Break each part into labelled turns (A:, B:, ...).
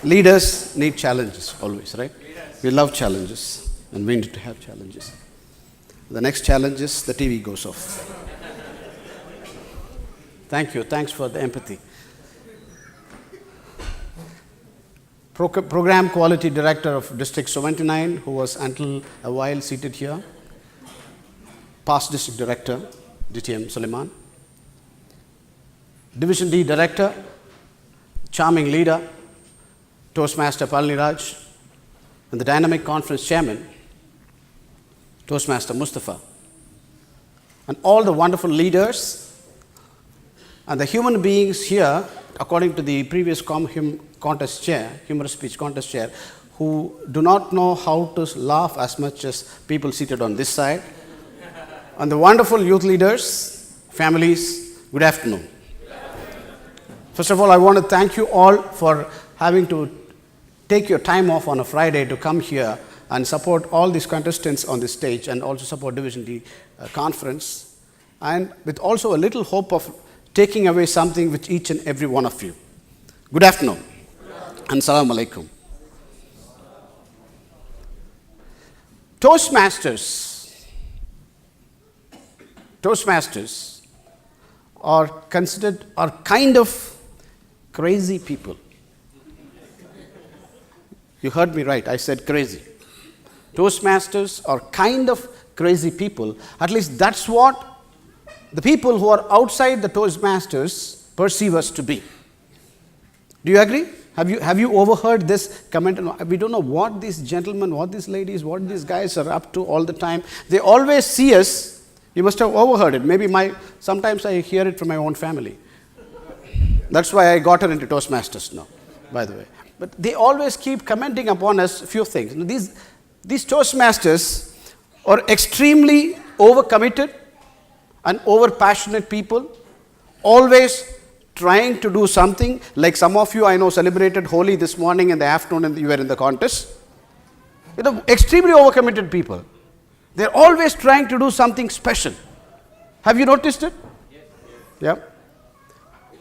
A: Leaders need challenges always, right? We love challenges and we need to have challenges. The next challenge is the TV goes off. Thank you. Thanks for the empathy. Program Quality Director of District 79, who was until a while seated here. Past District Director, DTM Suleiman. Division D Director, charming leader, Toastmaster Palniraj. And the Dynamic Conference Chairman, Toastmaster Mustafa. And all the wonderful leaders and the human beings here, according to the previous contest chair, humorous speech contest chair, who do not know how to laugh as much as people seated on this side. And the wonderful youth leaders, families, good afternoon. First of all, I want to thank you all for having to take your time off on a Friday to come here and support all these contestants on this stage and also support Division D conference, and with also a little hope of taking away something with each and every one of you. Good afternoon and Assalamu alaikum. Toastmasters are considered, are kind of crazy people. You heard me right, I said crazy. Toastmasters are kind of crazy people. At least that's what the people who are outside the Toastmasters perceive us to be. Do you agree? Have you overheard this comment? We don't know what these gentlemen, what these ladies, what these guys are up to all the time. They always see us. You must have overheard it. Maybe sometimes I hear it from my own family. That's why I got her into Toastmasters now, by the way. But they always keep commenting upon us a few things. These Toastmasters are extremely overcommitted and over-passionate people, always trying to do something. Like some of you I know celebrated Holi this morning in the afternoon and you were in the contest. Extremely overcommitted people. They're always trying to do something special. Have you noticed it? Yes. Yeah.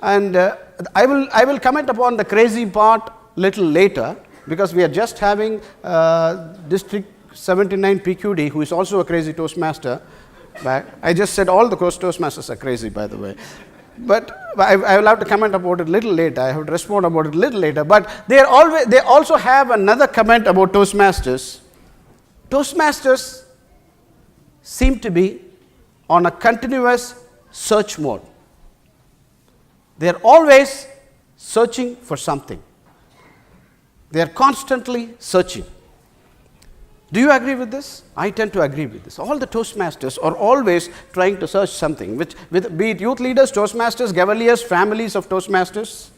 A: And I will comment upon the crazy part little later, because we are just having District 79 PQD, who is also a crazy Toastmaster, back. I just said all the Toastmasters are crazy, by the way. But I will have to comment about it a little later. I have to respond about it a little later. But they also have another comment about Toastmasters. Toastmasters seem to be on a continuous search mode. They are always searching for something. They are constantly searching. Do you agree with this? I tend to agree with this. All the Toastmasters are always trying to search something, be it youth leaders, Toastmasters, Gavaliers, families of Toastmasters.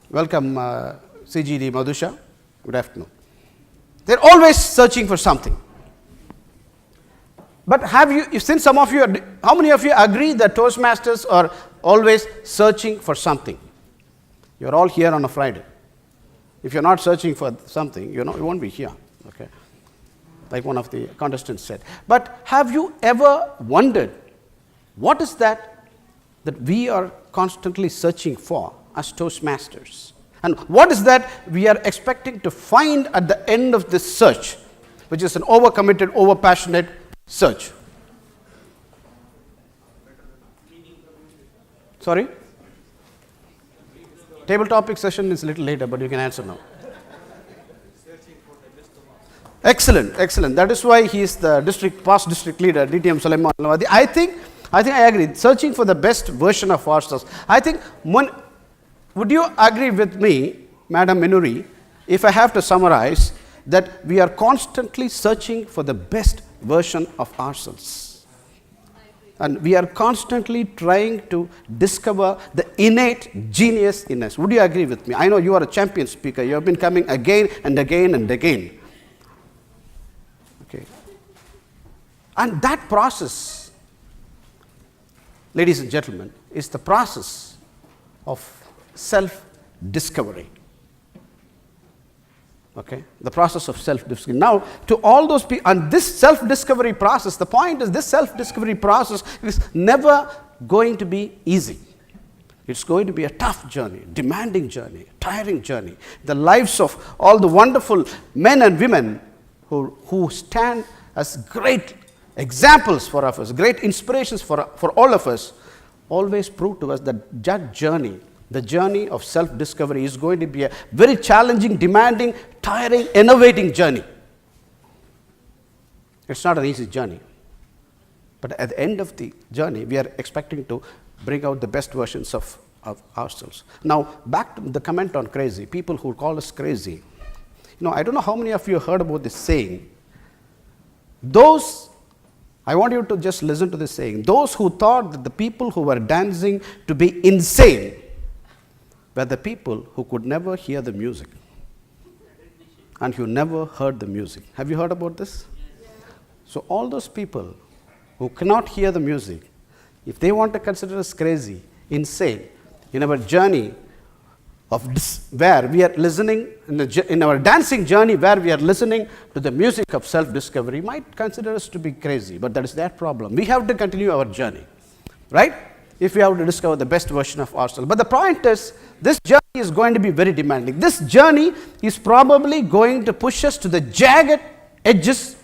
A: Welcome, CGD Madhusha. Good afternoon. They're always searching for something. But since some of you, how many of you agree that Toastmasters are always searching for something? You're all here on a Friday. If you're not searching for something, you won't be here, okay? Like one of the contestants said. But have you ever wondered what is that we are constantly searching for as Toastmasters? And what is that we are expecting to find at the end of this search, which is an overcommitted, overpassionate search? Sorry? Table topic session is a little later, but you can answer now. Excellent, excellent. That is why he is the past district leader, DTM Suleiman. I think I agree. Searching for the best version of ourselves. I think, would you agree with me, Madam Minuri, if I have to summarize, that we are constantly searching for the best version of ourselves? And we are constantly trying to discover the innate genius in us. Would you agree with me? I know you are a champion speaker. You have been coming again and again and again. Okay. And that process, ladies and gentlemen, is the process of self-discovery. Okay, the process of self-discovery. Now, to all those people, and this self-discovery process, the point is this self-discovery process is never going to be easy. It's going to be a tough journey, demanding journey, tiring journey. The lives of all the wonderful men and women who stand as great examples for us, great inspirations for all of us, always prove to us that that journey, the journey of self-discovery, is going to be a very challenging, demanding, tiring, innovating journey. It's not an easy journey. But at the end of the journey, we are expecting to bring out the best versions of ourselves. Now, back to the comment on crazy. People who call us crazy. I don't know how many of you heard about this saying. I want you to just listen to this saying. Those who thought that the people who were dancing to be insane were the people who could never hear the music and who never heard the music. Have you heard about this? So all those people who cannot hear the music, if they want to consider us crazy, insane, in our journey where we are listening, in our dancing journey where we are listening to the music of self-discovery, might consider us to be crazy, but that is their problem. We have to continue our journey, right? If we have to discover the best version of ourselves. But the point is, this journey is going to be very demanding. This journey is probably going to push us to the jagged edges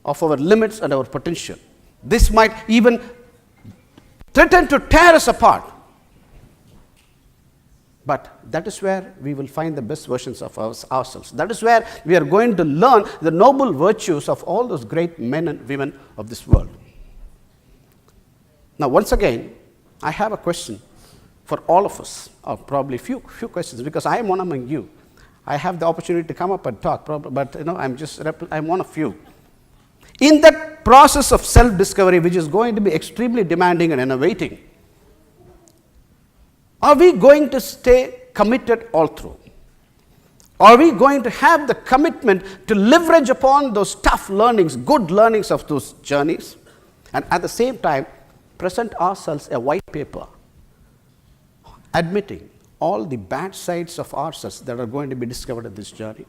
A: of our limits and our potential. This might even threaten to tear us apart. But that is where we will find the best versions of ourselves. That is where we are going to learn the noble virtues of all those great men and women of this world. Now, once again, I have a question for all of us, or probably few questions, because I am one among you. I have the opportunity to come up and talk, but I'm one of you. In that process of self-discovery, which is going to be extremely demanding and innovating, are we going to stay committed all through? Are we going to have the commitment to leverage upon those tough learnings, good learnings of those journeys, and at the same time present ourselves a white paper admitting all the bad sides of ourselves that are going to be discovered in this journey?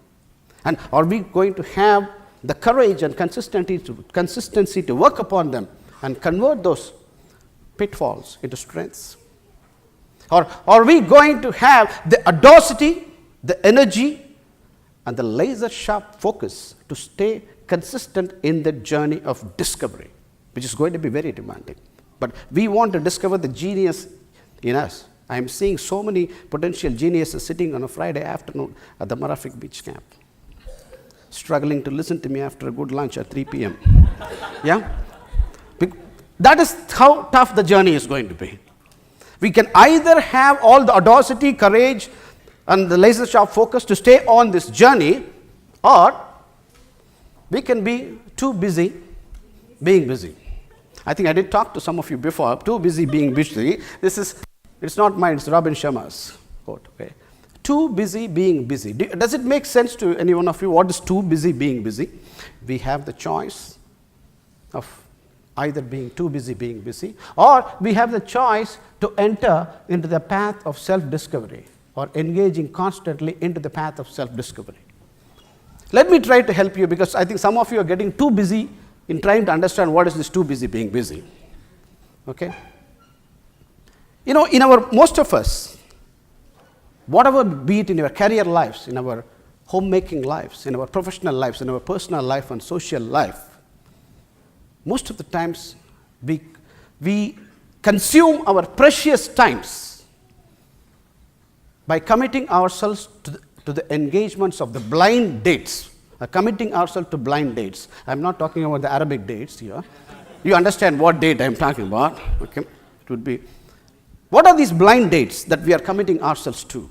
A: And are we going to have the courage and consistency to work upon them and convert those pitfalls into strengths? Or are we going to have the audacity, the energy, and the laser-sharp focus to stay consistent in the journey of discovery, which is going to be very demanding? But we want to discover the genius in us. I am seeing so many potential geniuses sitting on a Friday afternoon at the Marafik Beach camp, struggling to listen to me after a good lunch at 3 p.m. Yeah? That is how tough the journey is going to be. We can either have all the audacity, courage, and the laser-sharp focus to stay on this journey, or we can be too busy being busy. I think I did talk to some of you before. Too busy being busy. It's not mine, it's Robin Sharma's quote. Okay. Too busy being busy. Does it make sense to any one of you what is too busy being busy? We have the choice of either being too busy being busy, or we have the choice to enter into the path of self-discovery, or engaging constantly into the path of self-discovery. Let me try to help you, because I think some of you are getting too busy in trying to understand what is this too busy being busy. Okay? Most of us, whatever be it in our career lives, in our homemaking lives, in our professional lives, in our personal life and social life, most of the times we consume our precious times by committing ourselves to the engagements of the blind dates, committing ourselves to blind dates. I'm not talking about the Arabic dates here. You understand what date I'm talking about. Okay? It would be, what are these blind dates that we are committing ourselves to?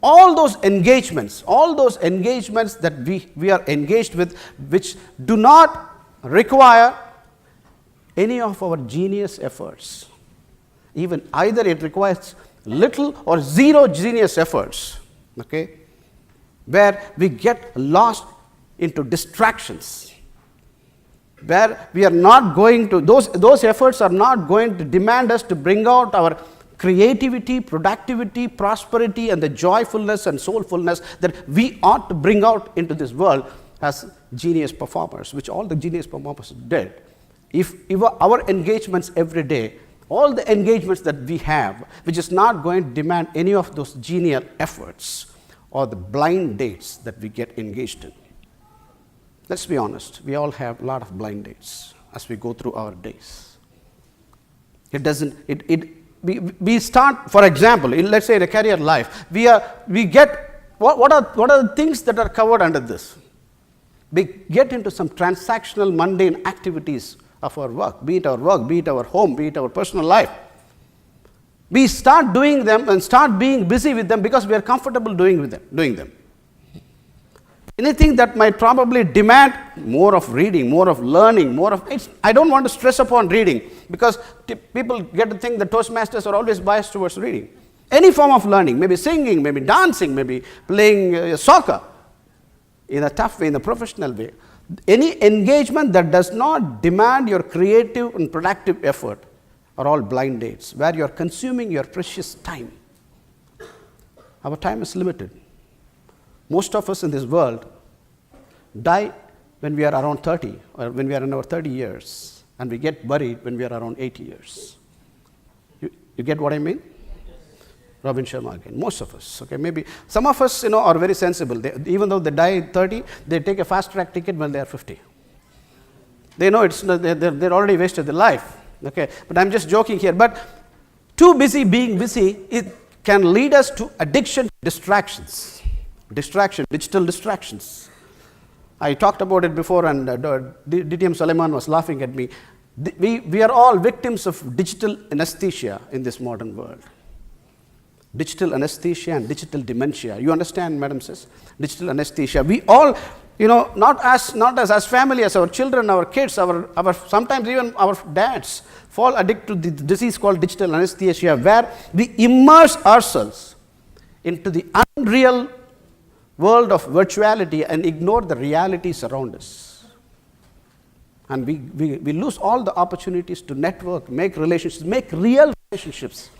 A: All those engagements that we are engaged with, which do not require any of our genius efforts. Even either it requires little or zero genius efforts, okay, where we get lost into distractions, where we are not going to, those efforts are not going to demand us to bring out our creativity, productivity, prosperity, and the joyfulness and soulfulness that we ought to bring out into this world as genius performers, which all the genius performers did. If our engagements every day all the engagements that we have, which is not going to demand any of those genial efforts or the blind dates that we get engaged in. Let's be honest, we all have a lot of blind dates as we go through our days. We start, for example, let's say in a career life, what are the things that are covered under this? We get into some transactional, mundane activities of our work, be it our home, be it our personal life. We start doing them and start being busy with them because we are comfortable doing them. Anything that might probably demand more of reading, more of learning, I don't want to stress upon reading because people get to think that Toastmasters are always biased towards reading. Any form of learning, maybe singing, maybe dancing, maybe playing soccer, in a tough way, in a professional way. Any engagement that does not demand your creative and productive effort are all blind dates, where you are consuming your precious time. Our time is limited. Most of us in this world die when we are around 30, or when we are in our 30 years, and we get buried when we are around 80 years. You get what I mean? Robin Sharma again. Most of us, okay, maybe some of us, are very sensible. Even though they die at 30, they take a fast track ticket when they are 50. They know they're already wasted their life. Okay, but I'm just joking here. But too busy being busy, it can lead us to addiction, distractions, digital distractions. I talked about it before, and DTM Suleiman was laughing at me. We are all victims of digital anesthesia in this modern world. Digital anesthesia and digital dementia. You understand, madam says? Digital anesthesia. We all, not as family, as our children, our kids, our sometimes even our dads fall addicted to the disease called digital anesthesia, where we immerse ourselves into the unreal world of virtuality and ignore the realities around us. And we lose all the opportunities to network, make relationships, make real relationships.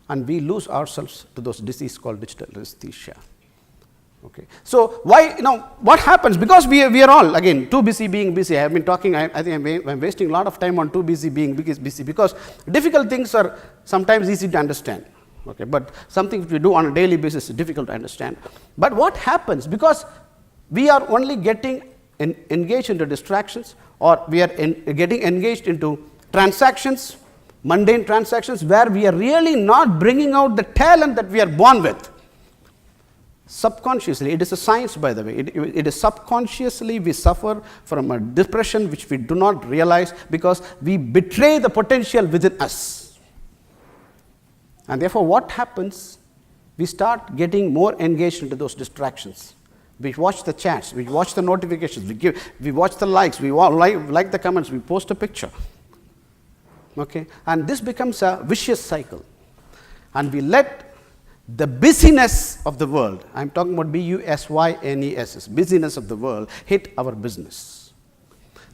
A: And we lose ourselves to those diseases called digital anesthesia. Okay. So what happens? Because we are all, again, too busy being busy. I have been talking, I think I'm wasting a lot of time on too busy being busy, because difficult things are sometimes easy to understand. Okay, but something which we do on a daily basis is difficult to understand. But what happens? Because we are only getting engaged into distractions, or we are getting engaged into transactions, mundane transactions, where we are really not bringing out the talent that we are born with. Subconsciously, it is a science, by the way, it is subconsciously we suffer from a depression which we do not realize, because we betray the potential within us. And therefore, what happens? We start getting more engaged into those distractions. We watch the chats, we watch the notifications, we watch the likes, we like the comments, we post a picture. Okay, and this becomes a vicious cycle, and we let the busyness of the world, I'm talking about busyness, busyness of the world, hit our business.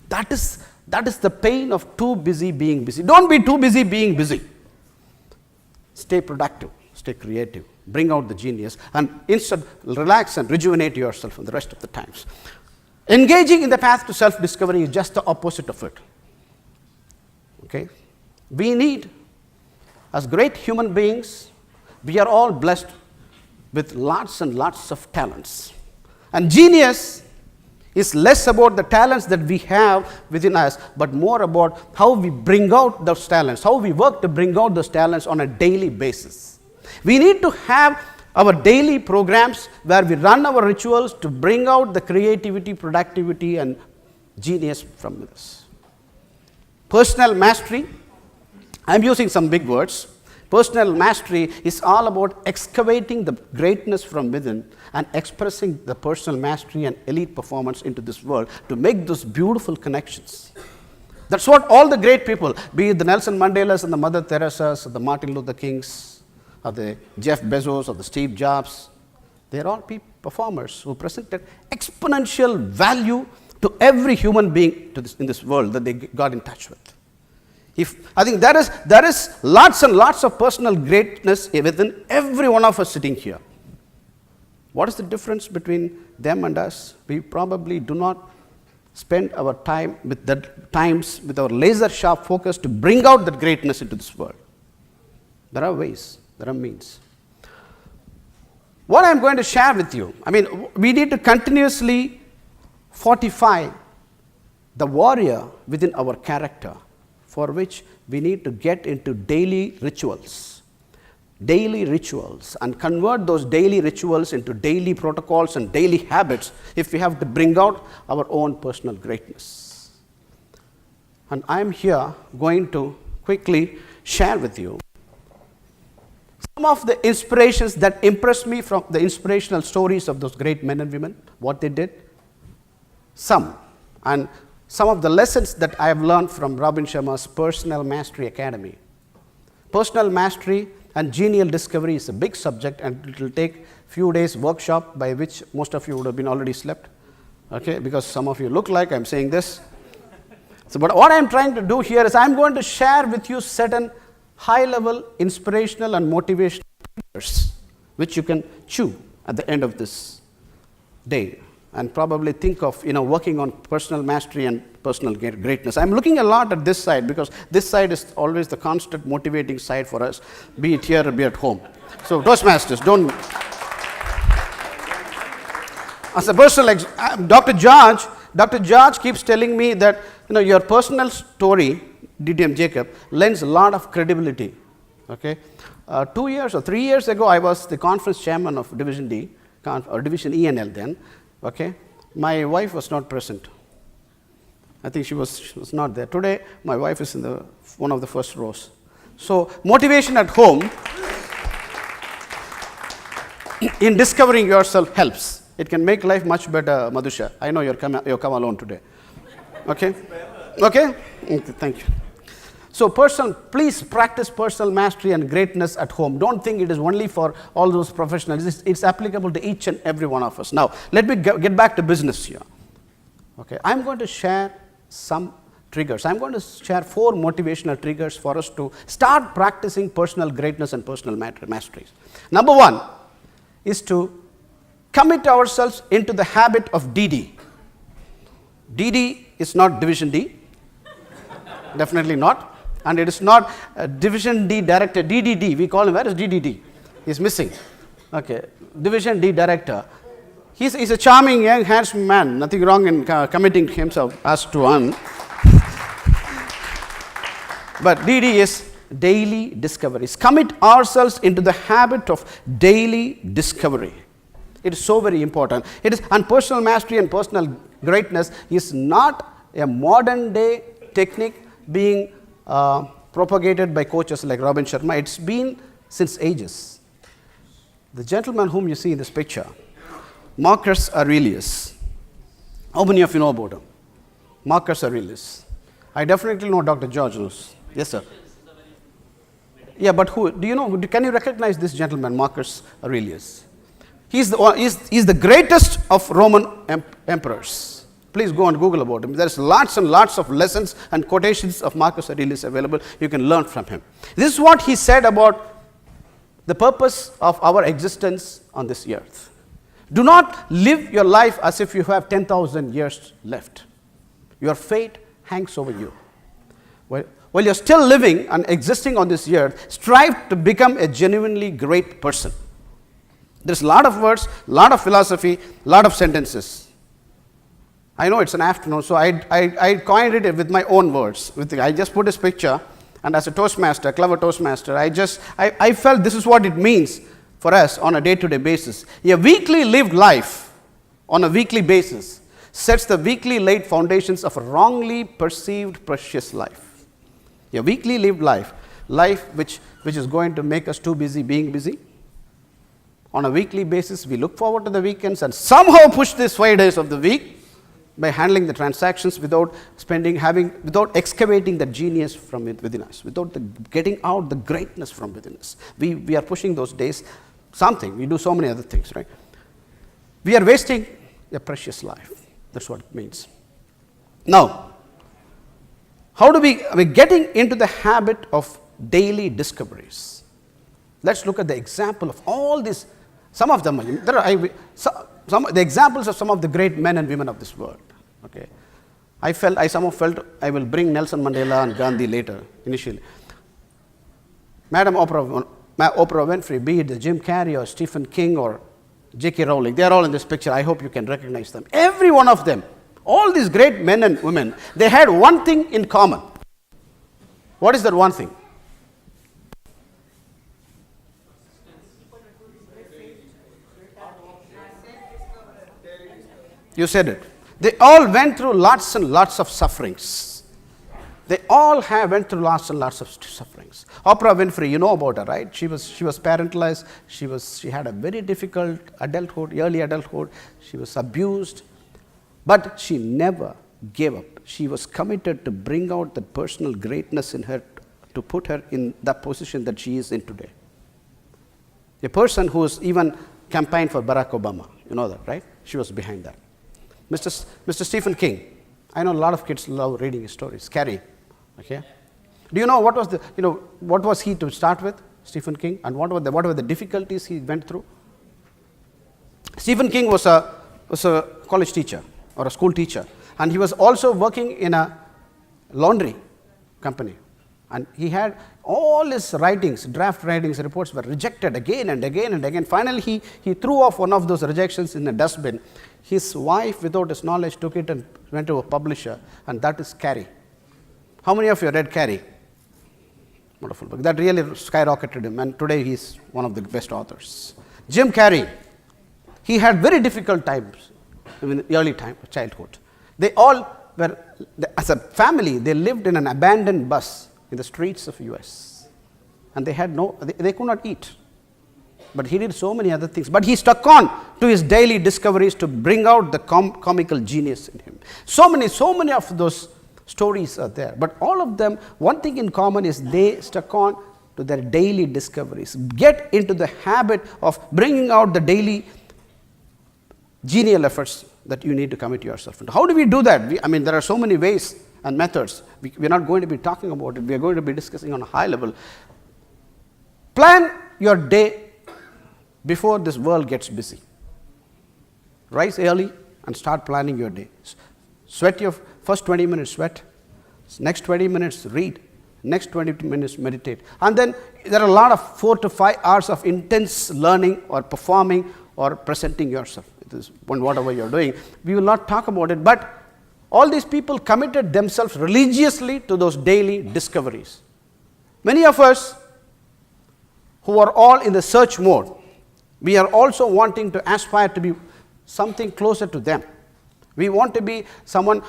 A: That is the pain of too busy being busy. Don't be too busy being busy. Stay productive, stay creative, bring out the genius, and instead relax and rejuvenate yourself in the rest of the times. Engaging in the path to self-discovery is just the opposite of it. Okay? We need, as great human beings, we are all blessed with lots and lots of talents. And genius is less about the talents that we have within us, but more about how we bring out those talents, how we work to bring out those talents on a daily basis. We need to have our daily programs where we run our rituals to bring out the creativity, productivity, and genius from us. Personal mastery, I'm using some big words. Personal mastery is all about excavating the greatness from within and expressing the personal mastery and elite performance into this world to make those beautiful connections. That's what all the great people, be it the Nelson Mandelas and the Mother Teresas, or the Martin Luther Kings, or the Jeff Bezos, or the Steve Jobs, they're all performers who presented exponential value to every human being in this world that they got in touch with. I think there is lots and lots of personal greatness within every one of us sitting here. What is the difference between them and us? We probably do not spend our time with with our laser sharp focus to bring out that greatness into this world. There are ways, there are means. What I am going to share with you, we need to continuously fortify the warrior within our character, for which we need to get into daily rituals, and convert those daily rituals into daily protocols and daily habits if we have to bring out our own personal greatness. And I am here going to quickly share with you some of the inspirations that impressed me from the inspirational stories of those great men and women, what they did, and some of the lessons that I have learned from Robin Sharma's Personal Mastery Academy. Personal mastery and genial discovery is a big subject, and it will take few days workshop, by which most of you would have been already slept, okay, because some of you look like I'm saying this. But what I'm trying to do here is I'm going to share with you certain high-level inspirational and motivational triggers which you can chew at the end of this day, and probably think of working on personal mastery and personal greatness. I'm looking a lot at this side because this side is always the constant motivating side for us, be it here or be at home. So Toastmasters, don't. As a personal, Dr. George keeps telling me that your personal story, DTM Jacob, lends a lot of credibility. Okay, 2 years or 3 years ago, I was the conference chairman of Division D, or Division ENL then. Okay, my wife was not present. I think she was not there. Today, my wife is in one of the first rows. So motivation at home in discovering yourself helps. It can make life much better, Madhusha. I know you're come alone today. Okay? Okay? Thank you. So please practice personal mastery and greatness at home. Don't think it is only for all those professionals. It's applicable to each and every one of us. Now, let me get back to business here. Okay, I'm going to share some triggers. I'm going to share 4 motivational triggers for us to start practicing personal greatness and personal masteries. Number 1 is to commit ourselves into the habit of DD. DD is not Division D. Definitely not. And it is not Division D director, DDD. We call him, where is DDD? He's missing. Okay, Division D director. He's a charming, young, handsome man. Nothing wrong in committing himself as to one. But DD is daily discoveries. Commit ourselves into the habit of daily discovery. It is so very important. And personal mastery and personal greatness is not a modern day technique being propagated by coaches like Robin Sharma. It's been since ages. The gentleman whom you see in this picture, Marcus Aurelius. How many of you know about him? Marcus Aurelius. I definitely know Dr. George knows. Yes, sir. Yeah, but who? Do you know? Can you recognize this gentleman, Marcus Aurelius? He's the greatest of Roman emperors. Please go and Google about him. There's lots and lots of lessons and quotations of Marcus Aurelius available. You can learn from him. This is what he said about the purpose of our existence on this earth. Do not live your life as if you have 10,000 years left. Your fate hangs over you. While you're still living and existing on this earth, strive to become a genuinely great person. There's a lot of words, a lot of philosophy, a lot of sentences. I know it's an afternoon, so I coined it with my own words. I just put his picture, and as a Toastmaster, clever Toastmaster, I felt this is what it means for us on a day-to-day basis. A weekly lived life on a weekly basis sets the weekly laid foundations of a wrongly perceived precious life. A weekly lived life which is going to make us too busy being busy. On a weekly basis, we look forward to the weekends and somehow push these 5 days of the week by handling the transactions without excavating the genius from within us, without getting out the greatness from within us. We are pushing those days something. We do so many other things, right? We are wasting a precious life. That's what it means. Now, how do we're getting into the habit of daily discoveries. Let's look at the example of all these. Some of the examples of some of the great men and women of this world. Okay, I somehow felt I will bring Nelson Mandela and Gandhi later, initially. Madam Oprah Winfrey, be it the Jim Carrey or Stephen King or J.K. Rowling, they are all in this picture. I hope you can recognize them. Every one of them, all these great men and women, they had one thing in common. What is that one thing? You said it. They all went through lots and lots of sufferings. They all went through lots and lots of sufferings. Oprah Winfrey, you know about her, right? She was parentalized. She had a very difficult early adulthood. She was abused, but she never gave up. She was committed to bring out the personal greatness in her, to put her in the position that she is in today. A person who has even campaigned for Barack Obama, you know that, right? She was behind that. Mr. Stephen King, I know a lot of kids love reading his stories. Carrie, okay. Do you know what was he to start with, Stephen King, and what were the difficulties he went through? Stephen King was a college teacher or a school teacher, and he was also working in a laundry company, and he had all his draft writings, reports were rejected again and again and again. Finally, he threw off one of those rejections in a dustbin. His wife, without his knowledge, took it and went to a publisher, and that is Carrie. How many of you read Carrie? Wonderful book. That really skyrocketed him, and today he's one of the best authors. Jim Carrey, he had very difficult times in early childhood. They all were, as a family, they lived in an abandoned bus in the streets of US, and they could not eat. But he did so many other things. But he stuck on to his daily discoveries to bring out the comical genius in him. So many of those stories are there. But all of them, one thing in common is they stuck on to their daily discoveries. Get into the habit of bringing out the daily genial efforts that you need to commit yourself into. How do we do that? There are so many ways and methods. We're not going to be talking about it. We are going to be discussing on a high level. Plan your day before this world gets busy. Rise early and start planning your day. Sweat your first 20 minutes, sweat. Next 20 minutes, read. Next 20 minutes, meditate. And then there are a lot of 4 to 5 hours of intense learning or performing or presenting yourself. It is whatever you're doing. We will not talk about it, but all these people committed themselves religiously to those daily discoveries. Many of us who are all in the search mode, we are also wanting to aspire to be something closer to them. We want to be someone,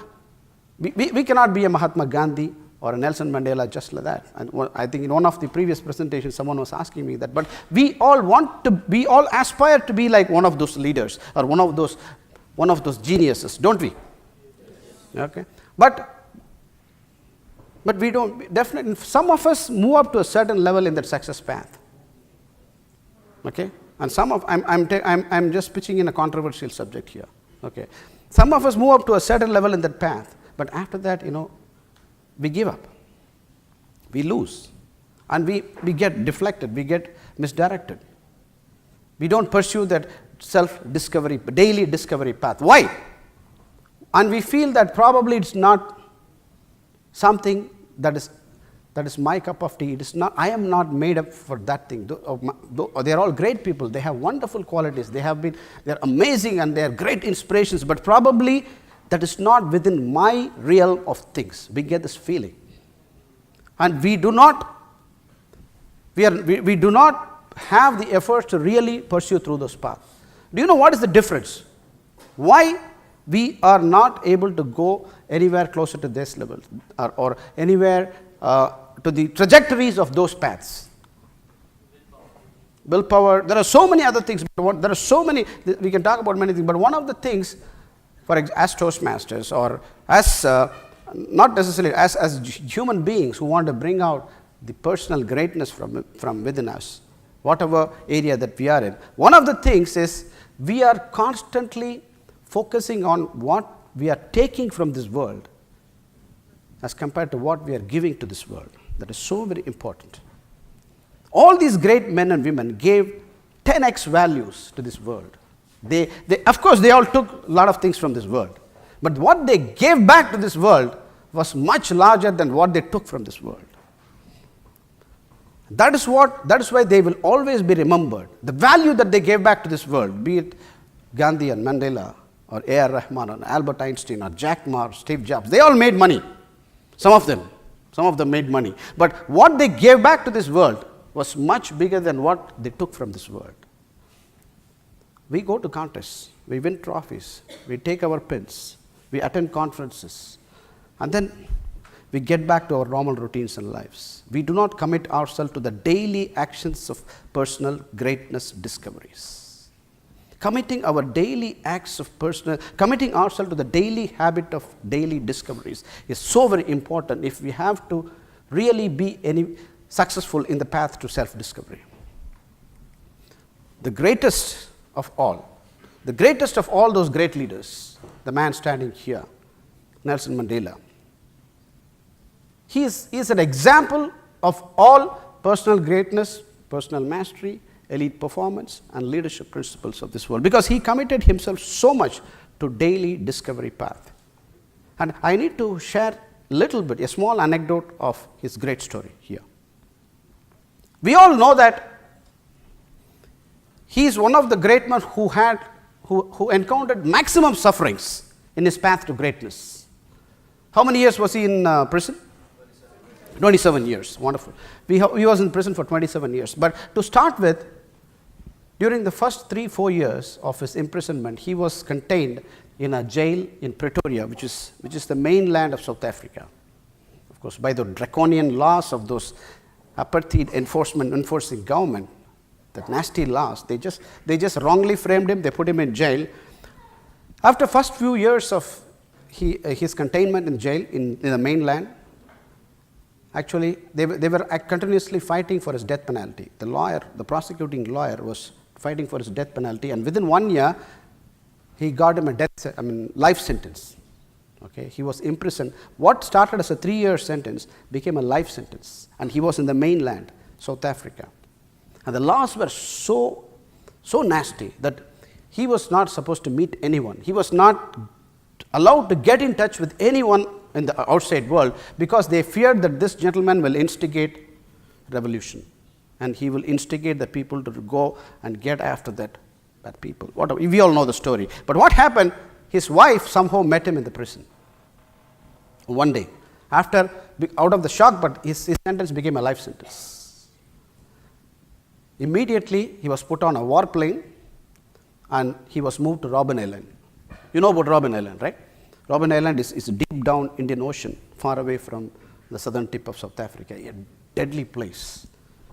A: we cannot be a Mahatma Gandhi or a Nelson Mandela just like that. And I think in one of the previous presentations, someone was asking me that. But we all aspire to be like one of those leaders or one of those geniuses, don't we? Okay. But we don't, definitely, some of us move up to a certain level in that success path. Okay. And I'm just pitching in a controversial subject here. Okay. Some of us move up to a certain level in that path, but after that, we give up. We lose. And we get deflected, we get misdirected. We don't pursue that self-discovery, daily discovery path. Why? And we feel that probably it's not something that is my cup of tea. It is not. I am not made up for that thing. They are all great people. They have wonderful qualities. They're amazing and they are great inspirations. But probably that is not within my realm of things. We get this feeling, and we do not have the efforts to really pursue through those paths. Do you know what is the difference? Why we are not able to go anywhere closer to this level or anywhere to the trajectories of those paths? Willpower. There are so many other things. There are so many. We can talk about many things. But one of the things, as Toastmasters or as not necessarily as human beings who want to bring out the personal greatness from within us, whatever area that we are in, one of the things is we are constantly focusing on what we are taking from this world as compared to what we are giving to this world. That is so very important. All these great men and women gave 10x values to this world. Of course, they all took a lot of things from this world, But what they gave back to this world was much larger than what they took from this world. That is why they will always be remembered. The value that they gave back to this world, be it Gandhi and Mandela, or A.R. Rahman, or Albert Einstein, or Jack Ma, Steve Jobs, they all made money. Some of them made money. But what they gave back to this world was much bigger than what they took from this world. We go to contests, we win trophies, we take our pins, we attend conferences, and then we get back to our normal routines and lives. We do not commit ourselves to the daily actions of personal greatness discoveries. Committing ourselves to the daily habit of daily discoveries is so very important if we have to really be successful in the path to self-discovery. The greatest of all those great leaders, the man standing here, Nelson Mandela, he is an example of all personal greatness, personal mastery, elite performance, and leadership principles of this world, because he committed himself so much to daily discovery path. And I need to share a small anecdote of his great story here. We all know that he is one of the great men who encountered maximum sufferings in his path to greatness. How many years was he in prison? 27 years. Wonderful. He was in prison for 27 years. But to start with, during the first 3-4 years of his imprisonment, he was contained in a jail in Pretoria, which is the mainland of South Africa. Of course, by the draconian laws of those apartheid enforcing government, that nasty laws, they just wrongly framed him. They put him in jail. After first few years of his containment in jail in the mainland, actually, they were continuously fighting for his death penalty. The prosecuting lawyer was fighting for his death penalty, and within 1 year, he got him life sentence. Okay, he was imprisoned. What started as a 3-year sentence became a life sentence, and he was in the mainland, South Africa. And the laws were so nasty that he was not supposed to meet anyone. He was not allowed to get in touch with anyone in the outside world, because they feared that this gentleman will instigate revolution, and he will instigate the people to go and get after that people. We all know the story. But what happened, his wife somehow met him in the prison one day, out of the shock, but his sentence became a life sentence. Immediately, he was put on a warplane, and he was moved to Robben Island. You know about Robben Island, right? Robben Island is deep down Indian Ocean, far away from the southern tip of South Africa, a deadly place.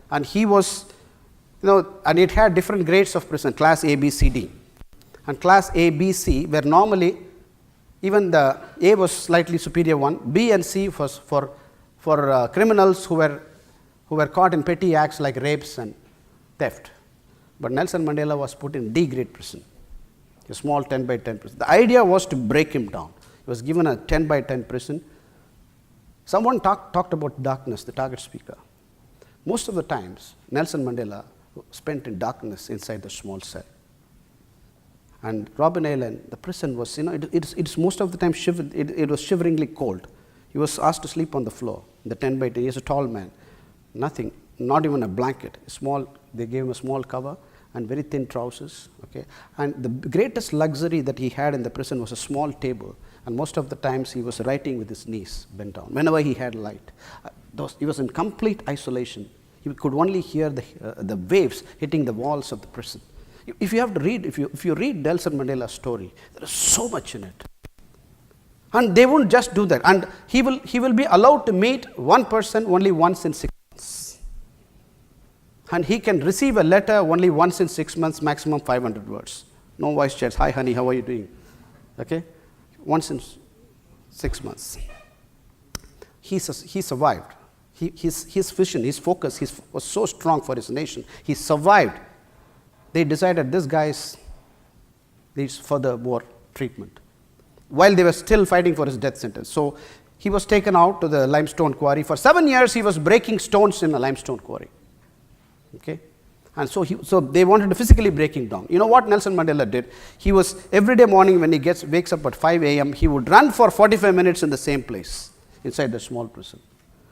A: And he was, and it had different grades of prison, class A, B, C, D. And class A, B, C were normally, even the A was slightly superior one, B and C was for criminals who were caught in petty acts like rapes and theft. But Nelson Mandela was put in D grade prison, a small 10 by 10 prison. The idea was to break him down. He was given a 10 by 10 prison. Someone talked about darkness, the target speaker. Most of the times, Nelson Mandela spent in darkness inside the small cell. And Robben Island, the prison was, it's most of the time it was shiveringly cold. He was asked to sleep on the floor, in the 10 by 10. He is a tall man. Nothing, not even a blanket. They gave him a small cover and very thin trousers. Okay? And the greatest luxury that he had in the prison was a small table. And most of the times he was writing with his knees bent down, whenever he had light. He was in complete isolation. He could only hear the waves hitting the walls of the prison. If you read Nelson Mandela's story, there is so much in it. And they won't just do that. And he will be allowed to meet one person only once in 6 months. And he can receive a letter only once in 6 months, maximum 500 words. No voice chats. Hi, honey, how are you doing? Okay? Once in 6 months. He survived. His vision, his focus, was so strong for his nation. He survived. They decided this guy needs further more treatment, while they were still fighting for his death sentence. So he was taken out to the limestone quarry. For 7 years, he was breaking stones in a limestone quarry. Okay? And so they wanted to physically break him down. You know what Nelson Mandela did? He was, every day morning when he wakes up at 5 a.m., he would run for 45 minutes in the same place, inside the small prison.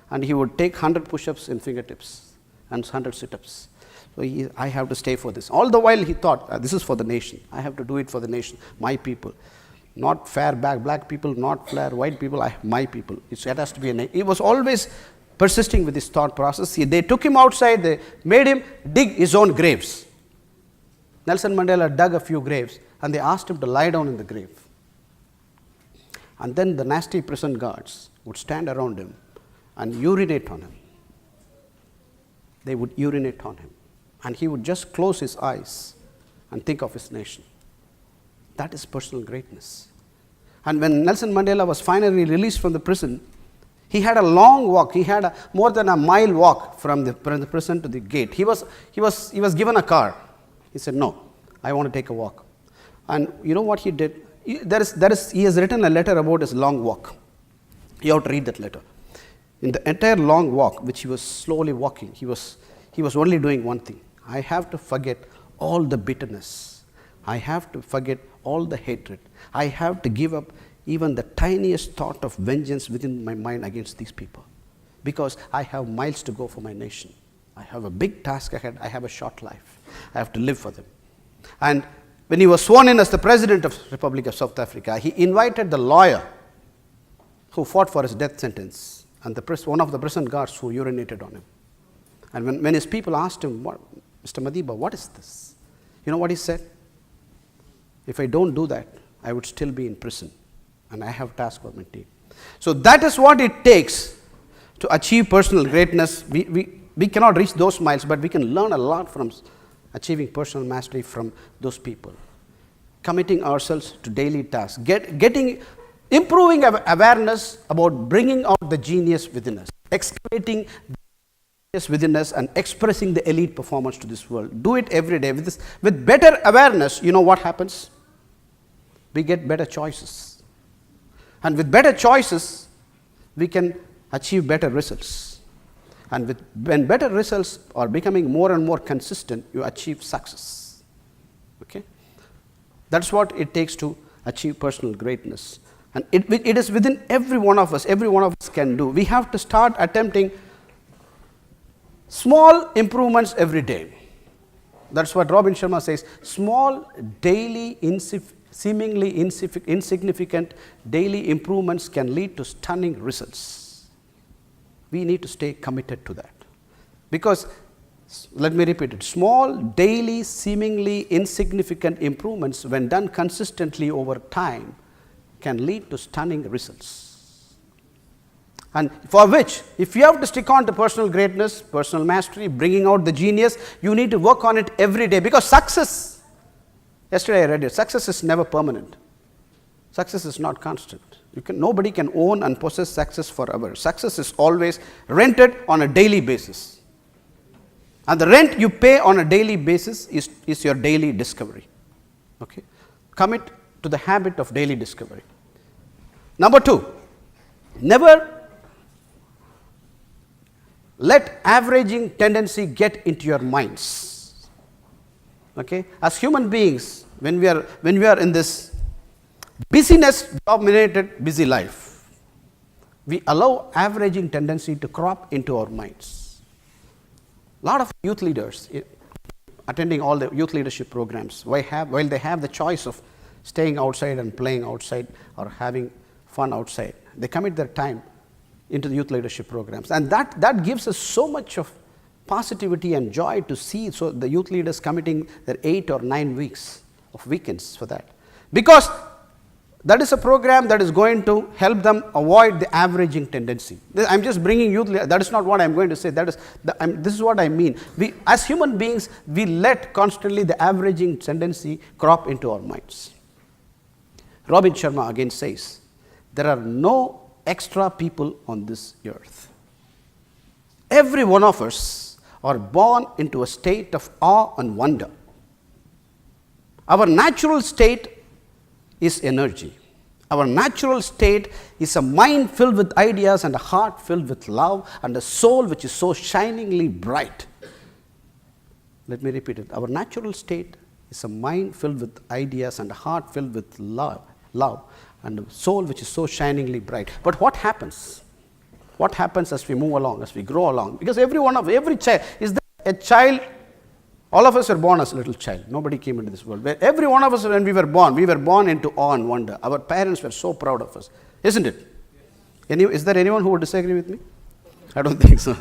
A: And he would take 100 push-ups in fingertips and 100 sit-ups. So I have to stay for this. All the while he thought, this is for the nation. I have to do it for the nation, my people. Not fair black people, not fair white people, my people. It has to be he was always persisting with his thought process. They took him outside, they made him dig his own graves. Nelson Mandela dug a few graves and they asked him to lie down in the grave. And then the nasty prison guards would stand around him and urinate on him. They would urinate on him. And he would just close his eyes and think of his nation. That is personal greatness. And when Nelson Mandela was finally released from the prison, he had a long walk. He had more than a mile walk from the prison to the gate. He was given a car. He said, no, I want to take a walk. And you know what he did? He has written a letter about his long walk. You have to read that letter. In the entire long walk, which he was slowly walking, he was only doing one thing. I have to forget all the bitterness. I have to forget all the hatred. I have to give up even the tiniest thought of vengeance within my mind against these people, because I have miles to go for my nation. I have a big task ahead. I have a short life. I have to live for them. And when he was sworn in as the President of the Republic of South Africa, he invited the lawyer who fought for his death sentence and one of the prison guards who urinated on him. And when his people asked him, Mr. Madiba, what is this? You know what he said? If I don't do that, I would still be in prison. And I have task for my team. So that is what it takes to achieve personal greatness. We cannot reach those miles, but we can learn a lot from achieving personal mastery from those people. Committing ourselves to daily tasks, improving awareness about bringing out the genius within us, excavating the genius within us and expressing the elite performance to this world. Do it every day. With better awareness, you know what happens? We get better choices. And with better choices, we can achieve better results. And when better results are becoming more and more consistent, you achieve success. Okay? That's what it takes to achieve personal greatness. And it is within every one of us. Every one of us can do. We have to start attempting small improvements every day. That's what Robin Sharma says. Small, daily, seemingly insignificant daily improvements can lead to stunning results. We need to stay committed to that. Because, let me repeat it, small, daily, seemingly insignificant improvements, when done consistently over time, can lead to stunning results. And for which, if you have to stick on to personal greatness, personal mastery, bringing out the genius, you need to work on it every day. Because success, yesterday I read it, success is never permanent. Success is not constant. Nobody can own and possess success forever. Success is always rented on a daily basis. And the rent you pay on a daily basis is your daily discovery. Okay? Commit to the habit of daily discovery. Number 2, never let averaging tendency get into your minds. Okay? As human beings, when we are in this busyness-dominated busy life, we allow averaging tendency to crop into our minds. A lot of youth leaders attending all the youth leadership programs, while they have the choice of staying outside and playing outside or having fun outside, they commit their time into the youth leadership programs. And that gives us so much of positivity and joy to see the youth leaders committing their 8 or 9 weeks of weekends for that. Because that is a program that is going to help them avoid the averaging tendency. I'm just bringing youth, that is not what I'm going to say. This is what I mean. As human beings, we let constantly the averaging tendency crop into our minds. Robin Sharma again says, there are no extra people on this earth. Every one of us are born into a state of awe and wonder. Our natural state is energy. Our natural state is a mind filled with ideas and a heart filled with love and a soul which is so shiningly bright. Let me repeat it. Our natural state is a mind filled with ideas and a heart filled with love, and a soul which is so shiningly bright. But what happens? What happens as we move along, as we grow along? Because every child, is there a child? All of us were born as a little child. Nobody came into this world. Every one of us, when we were born into awe and wonder. Our parents were so proud of us. Isn't it? Is there anyone who would disagree with me? I don't think so.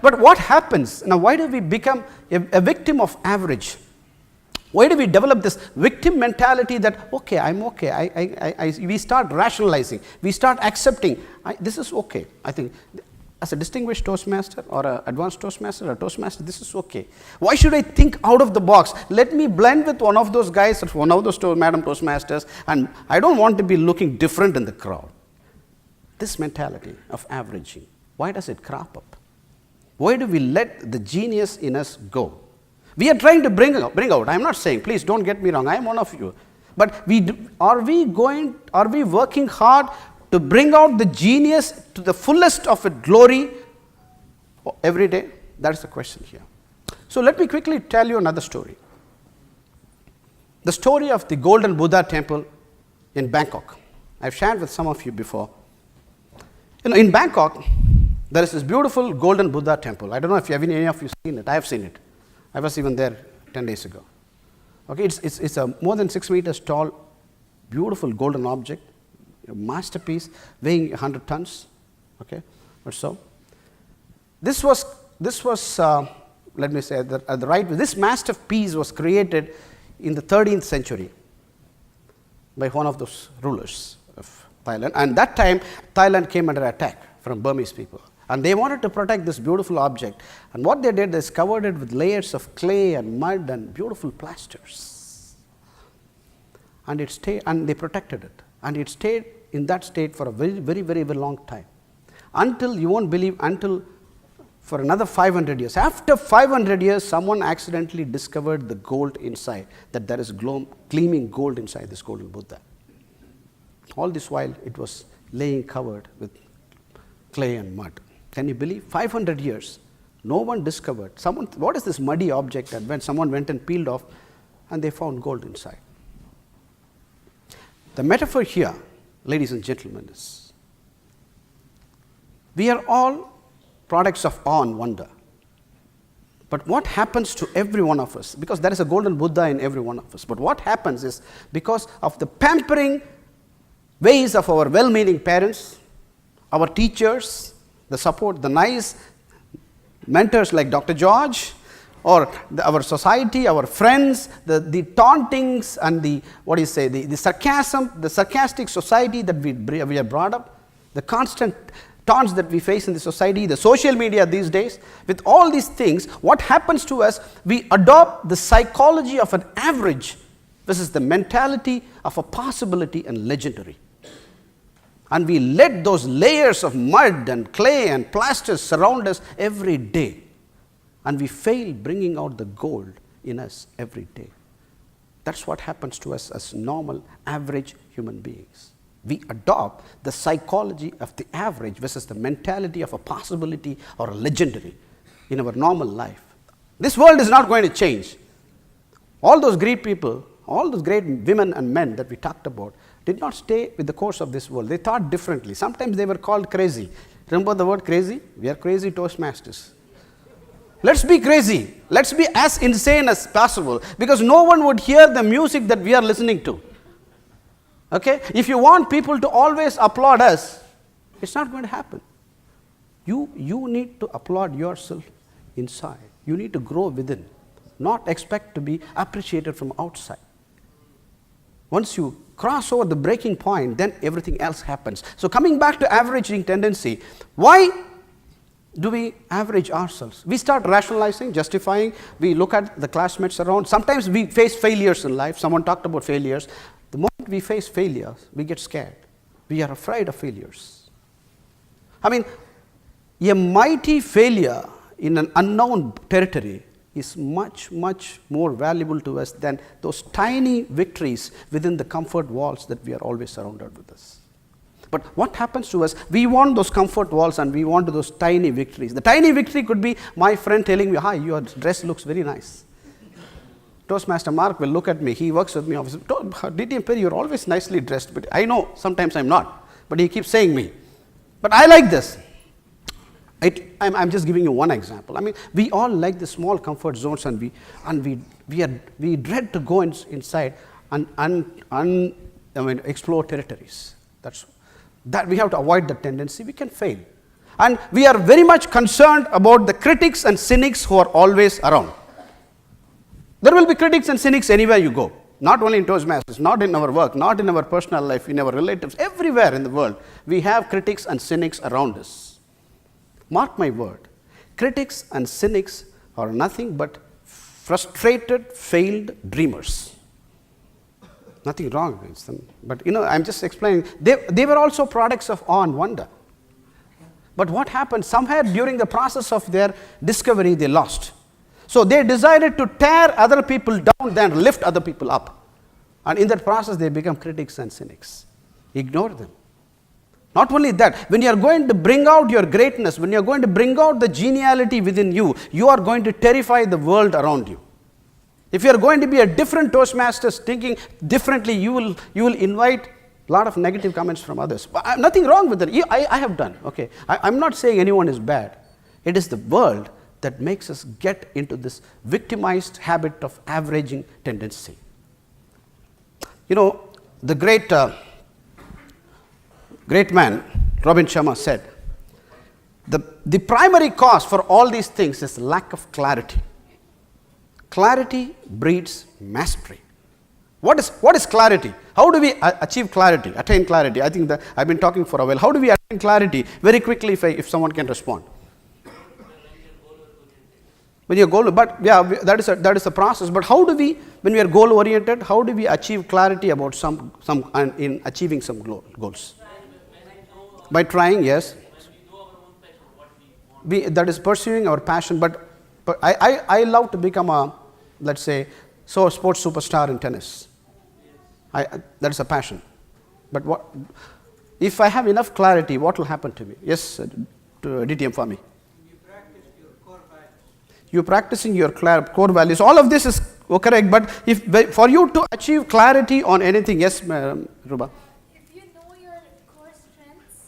A: But what happens? Now, why do we become a victim of average? Why do we develop this victim mentality that, okay, I'm okay. We start rationalizing. We start accepting, this is okay. I think as a distinguished Toastmaster or an advanced Toastmaster or Toastmaster, this is okay. Why should I think out of the box? Let me blend with one of those guys or one of those Madam Toastmasters, and I don't want to be looking different in the crowd. This mentality of averaging, why does it crop up? Why do we let the genius in us go? We are trying to bring out. I'm not saying, please don't get me wrong, I am one of you. But are we working hard to bring out the genius to the fullest of its glory every day? That's the question here. So let me quickly tell you another story. The story of the Golden Buddha temple in Bangkok. I've shared with some of you before. In Bangkok, there is this beautiful Golden Buddha temple. I don't know if any of you seen it. I have seen it. I was even there 10 days ago. Okay, it's a more than 6 meters tall, beautiful golden object, a masterpiece, weighing 100 tons, okay, or so. This was let me say at the right way. This masterpiece was created in the 13th century by one of those rulers of Thailand, and that time Thailand came under attack from Burmese people. And they wanted to protect this beautiful object. And what they did is covered it with layers of clay and mud and beautiful plasters. And they protected it. And it stayed in that state for a very, very, very, very long time. Until, you won't believe, for another 500 years. After 500 years, someone accidentally discovered the gold inside, that there is gleaming gold inside this Golden Buddha. All this while, it was laying covered with clay and mud. Can you believe? 500 years, no one discovered. What is this muddy object that when someone went and peeled off and they found gold inside? The metaphor here, ladies and gentlemen, is we are all products of awe and wonder. But what happens to every one of us? Because there is a Golden Buddha in every one of us. But what happens is because of the pampering ways of our well-meaning parents, our teachers, the support, the nice mentors like Dr. George, or our society, our friends, the tauntings and the sarcasm, the sarcastic society that we are brought up, the constant taunts that we face in the society, the social media these days, with all these things, what happens to us, we adopt the psychology of an average versus the mentality of a possibility and legendary. And we let those layers of mud and clay and plasters surround us every day. And we fail bringing out the gold in us every day. That's what happens to us as normal, average human beings. We adopt the psychology of the average versus the mentality of a possibility or a legendary in our normal life. This world is not going to change. All those great people, all those great women and men that we talked about, did not stay with the course of this world. They thought differently. Sometimes they were called crazy. Remember the word crazy? We are crazy Toastmasters. Let's be crazy. Let's be as insane as possible, because no one would hear the music that we are listening to. Okay? If you want people to always applaud us, it's not going to happen. You need to applaud yourself inside. You need to grow within, not expect to be appreciated from outside. Once you cross over the breaking point, then everything else happens. So coming back to averaging tendency, why do we average ourselves? We start rationalizing, justifying. We look at the classmates around. Sometimes we face failures in life. Someone talked about failures. The moment we face failures, we get scared. We are afraid of failures. I mean, a mighty failure in an unknown territory is much, much more valuable to us than those tiny victories within the comfort walls that we are always surrounded with us. But what happens to us? We want those comfort walls and we want those tiny victories. The tiny victory could be my friend telling me, "Hi, your dress looks very nice." Toastmaster Mark will look at me. He works with me. Obviously, DTM Peri, you're always nicely dressed. But I know sometimes I'm not. But he keeps saying me. But I like this. I'm just giving you one example. I mean, we all like the small comfort zones, and we dread to go inside and explore territories. That we have to avoid the tendency. We can fail. And we are very much concerned about the critics and cynics who are always around. There will be critics and cynics anywhere you go. Not only in Toastmasters, not in our work, not in our personal life, in our relatives, everywhere in the world, we have critics and cynics around us. Mark my word, critics and cynics are nothing but frustrated, failed dreamers. Nothing wrong against them. But I'm just explaining, they were also products of awe and wonder. But what happened? Somewhere during the process of their discovery, they lost. So they decided to tear other people down than lift other people up. And in that process, they become critics and cynics. Ignore them. Not only that, when you are going to bring out your greatness, when you are going to bring out the geniality within you, you are going to terrify the world around you. If you are going to be a different Toastmasters, thinking differently, you will invite a lot of negative comments from others. But nothing wrong with it. I have done. Okay, I'm not saying anyone is bad. It is the world that makes us get into this victimized habit of averaging tendency. The great man, Robin Sharma, said, the primary cause for all these things is lack of clarity. Clarity breeds mastery. What is clarity? How do we achieve clarity, attain clarity? I think that I've been talking for a while. How do we attain clarity? Very quickly, if someone can respond. When you're goal, but yeah, that is a process. But how do we, when we are goal oriented, how do we achieve clarity about some in achieving some goals? By trying, yes. That is pursuing our passion. But I love to become let's say, sports superstar in tennis. That is a passion. But if I have enough clarity, what will happen to me? Yes, to DTM for me. You're practicing your core values. All of this is correct, but for you to achieve clarity on anything, yes, Ruba.
B: If you know your core strengths.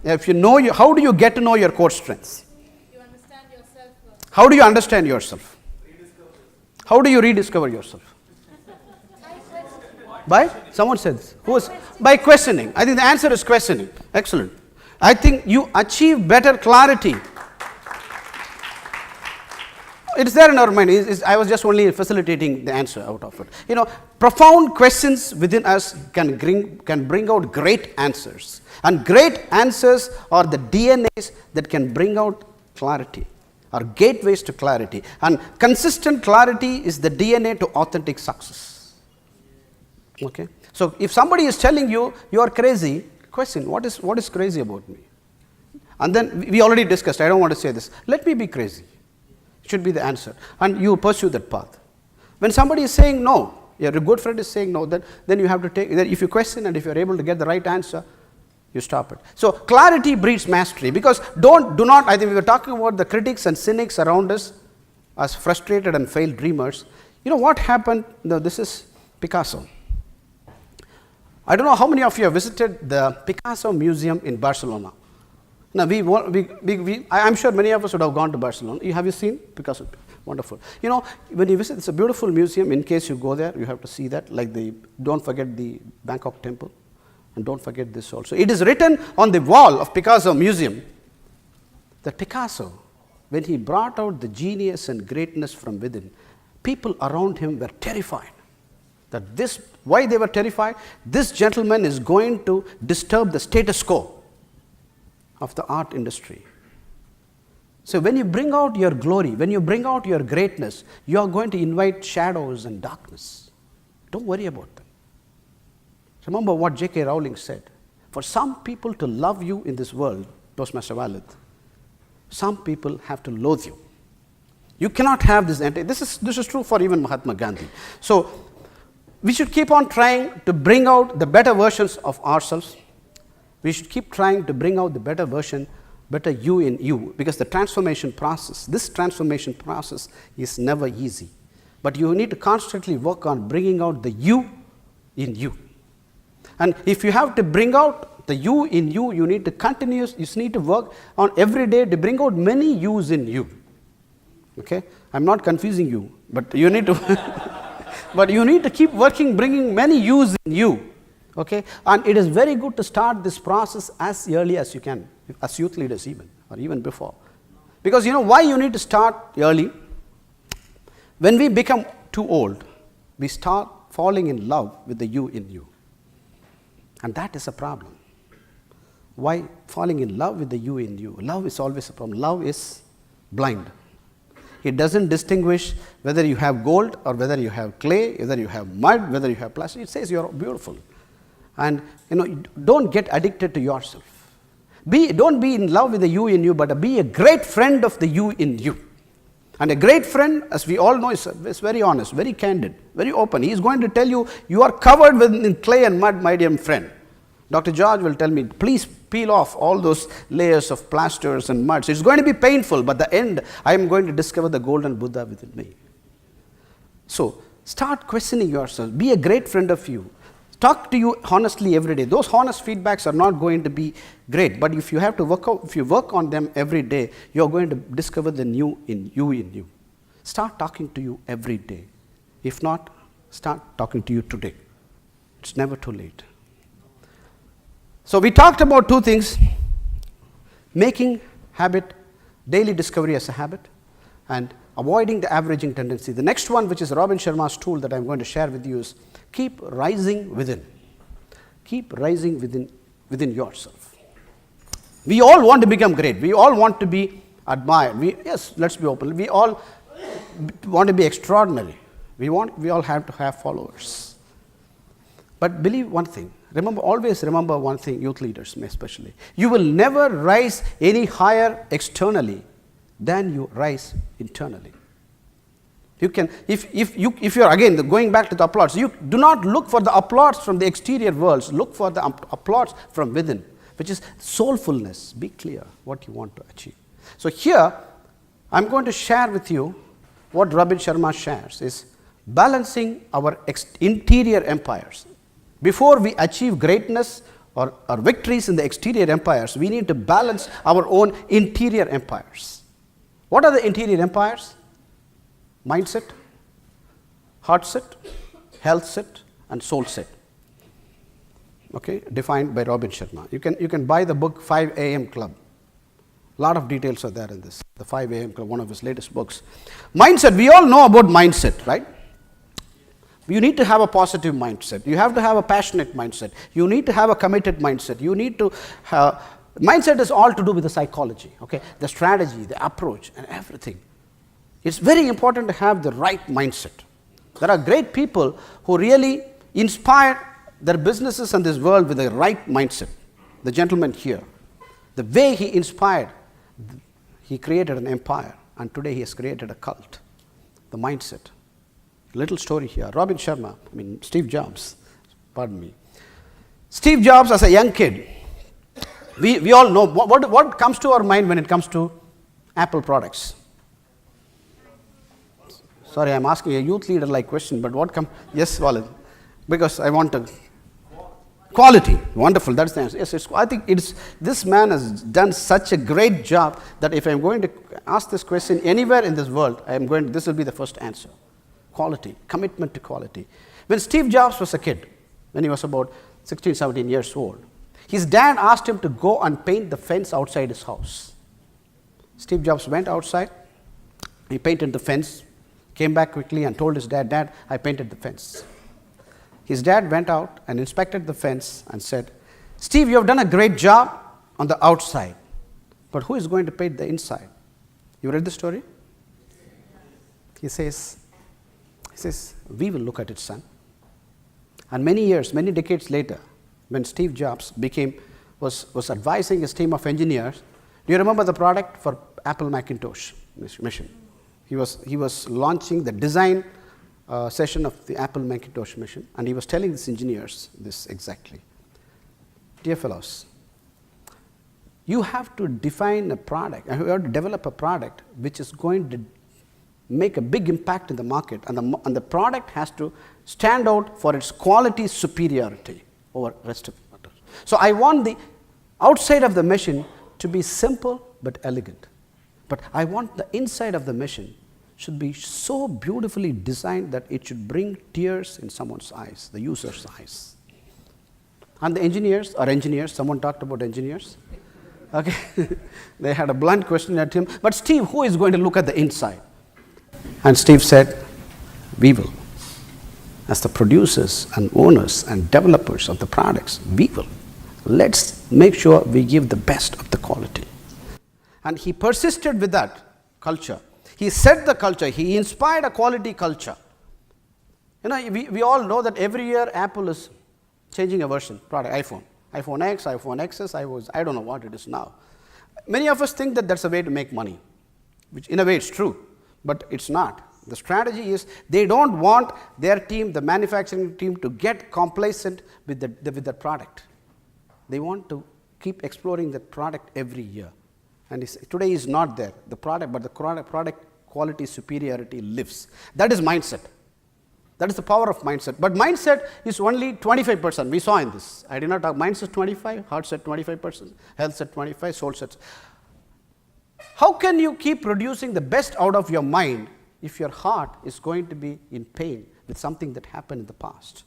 A: If you know how do you get to know your core strengths?
B: You understand yourself.
A: How do you understand yourself? How do you rediscover yourself? By? Someone said this. Who was? By questioning. I think the answer is questioning. Excellent. I think you achieve better clarity. It's there in our mind. I was just only facilitating the answer out of it. Profound questions within us can bring out great answers. And great answers are the DNAs that can bring out clarity, are gateways to clarity. And consistent clarity is the DNA to authentic success. Okay? So if somebody is telling you, you are crazy, question, what is crazy about me? And then we already discussed, I don't want to say this, let me be crazy. Should be the answer. And you pursue that path. When somebody is saying no, your good friend is saying no, then you have to take, if you question and if you're able to get the right answer, you stop it. So clarity breeds mastery, because do not, I think we were talking about the critics and cynics around us as frustrated and failed dreamers. What happened? This is Picasso. I don't know how many of you have visited the Picasso Museum in Barcelona. Now, I'm sure many of us would have gone to Barcelona. Have you seen Picasso? Wonderful. When you visit, it's a beautiful museum. In case you go there, you have to see that. Don't forget the Bangkok Temple, and don't forget this also. It is written on the wall of Picasso Museum that Picasso, when he brought out the genius and greatness from within, people around him were terrified. Why they were terrified? This gentleman is going to disturb the status quo of the art industry. So when you bring out your glory, when you bring out your greatness, you are going to invite shadows and darkness. Don't worry about them. Remember what J.K. Rowling said. For some people to love you in this world, Toastmaster Walid, some people have to loathe you. You cannot have this. This is true for even Mahatma Gandhi. So we should keep on trying to bring out the better versions of ourselves. We should keep trying to bring out the better version, better you in you, because this transformation process is never easy. but you need to constantly work on bringing out the you in you. And if you have to bring out the you in you, you need to work on every day to bring out many yous in you. Okay? I'm not confusing you, but you need to keep working, bringing many yous in you. Okay? And it is very good to start this process as early as you can, as youth leaders even, or even before. Because you know why you need to start early? When we become too old, we start falling in love with the you in you. And that is a problem. Why falling in love with the you in you? Love is always a problem. Love is blind. It doesn't distinguish whether you have gold or whether you have clay, whether you have mud, whether you have plastic. It says you're beautiful. And don't get addicted to yourself. Don't be in love with the you in you, but be a great friend of the you in you. And a great friend, as we all know, is very honest, very candid, very open. He is going to tell you, you are covered in clay and mud, my dear friend. Dr. George will tell me, please peel off all those layers of plasters and muds. It's going to be painful, but at the end, I am going to discover the golden Buddha within me. So, start questioning yourself. Be a great friend of you. Talk to you honestly every day. Those honest feedbacks are not going to be great, but if you have to work on them every day, you are going to discover the new in you. Start talking to you every day. If not, start talking to you today. It's never too late. So we talked about two things: making daily discovery as a habit, and avoiding the averaging tendency. The next one, which is Robin Sharma's tool that I'm going to share with you, is keep rising within. Keep rising within yourself. We all want to become great. We all want to be admired. Yes, let's be open. We all want to be extraordinary. We all have to have followers. But believe one thing. Always remember one thing, youth leaders especially. You will never rise any higher externally than you rise internally. You can, if you're again going back to the applause, you do not look for the applause from the exterior worlds. Look for the applause from within, which is soulfulness. Be clear what you want to achieve. So here, I'm going to share with you what Robin Sharma shares is balancing our interior empires. Before we achieve greatness or victories in the exterior empires, we need to balance our own interior empires. What are the interior empires? Mindset, heart set, health set, and soul set. Okay, defined by Robin Sharma. You can buy the book 5 a.m. Club. A lot of details are there in this. The 5 a.m. Club, one of his latest books. Mindset, we all know about mindset, right? You need to have a positive mindset. You have to have a passionate mindset. You need to have a committed mindset. You need to have, mindset is all to do with the psychology, okay? The strategy, the approach, and everything. It's very important to have the right mindset. There are great people who really inspire their businesses and this world with the right mindset. The gentleman here, the way he inspired, he created an empire, and today he has created a cult. The mindset. Little story here. Steve Jobs, pardon me. Steve Jobs as a young kid, we all know what comes to our mind when it comes to Apple products. Sorry, I'm asking a youth leader like question, but what comes? Yes, Walid, because I want to. Quality, wonderful, that's the answer. Yes, I think this man has done such a great job that if I'm going to ask this question anywhere in this world, this will be the first answer. Quality, commitment to quality. When Steve Jobs was a kid, when he was about 16, 17 years old, his dad asked him to go and paint the fence outside his house. Steve Jobs went outside, he painted the fence, came back quickly and told his dad, "Dad, I painted the fence." His dad went out and inspected the fence and said, "Steve, you have done a great job on the outside, but who is going to paint the inside?" You read the story? He says, "We will look at it, son." And many decades later, when Steve Jobs was advising his team of engineers, do you remember the product for Apple Macintosh machine? He was launching the design session of the Apple Macintosh machine, and he was telling his engineers this exactly. Dear fellows, you have to define a product, you have to develop a product which is going to make a big impact in the market, and the product has to stand out for its quality superiority over rest of the. So I want the outside of the machine to be simple but elegant. But I want the inside of the machine should be so beautifully designed that it should bring tears in someone's eyes, the user's eyes. And the engineers, someone talked about engineers. Okay, they had a blunt question at him, but Steve, who is going to look at the inside? And Steve said, we will. As the producers and owners and developers of the products, we will. Let's make sure we give the best of the quality. And he persisted with that culture. He set the culture. He inspired a quality culture. You know, we all know that every year Apple is changing a version, product, iPhone X, iPhone XS, I don't know what it is now. Many of us think that that's a way to make money, which in a way it's true, but it's not. The strategy is they don't want their team, the manufacturing team, to get complacent with the product. They want to keep exploring that product every year. And today is not there, the product, but the product quality superiority lives. That is mindset. That is the power of mindset. But mindset is only 25%. We saw in this. I did not talk. Mindset 25, heart set 25%, health set 25, soul sets. How can you keep producing the best out of your mind if your heart is going to be in pain with something that happened in the past?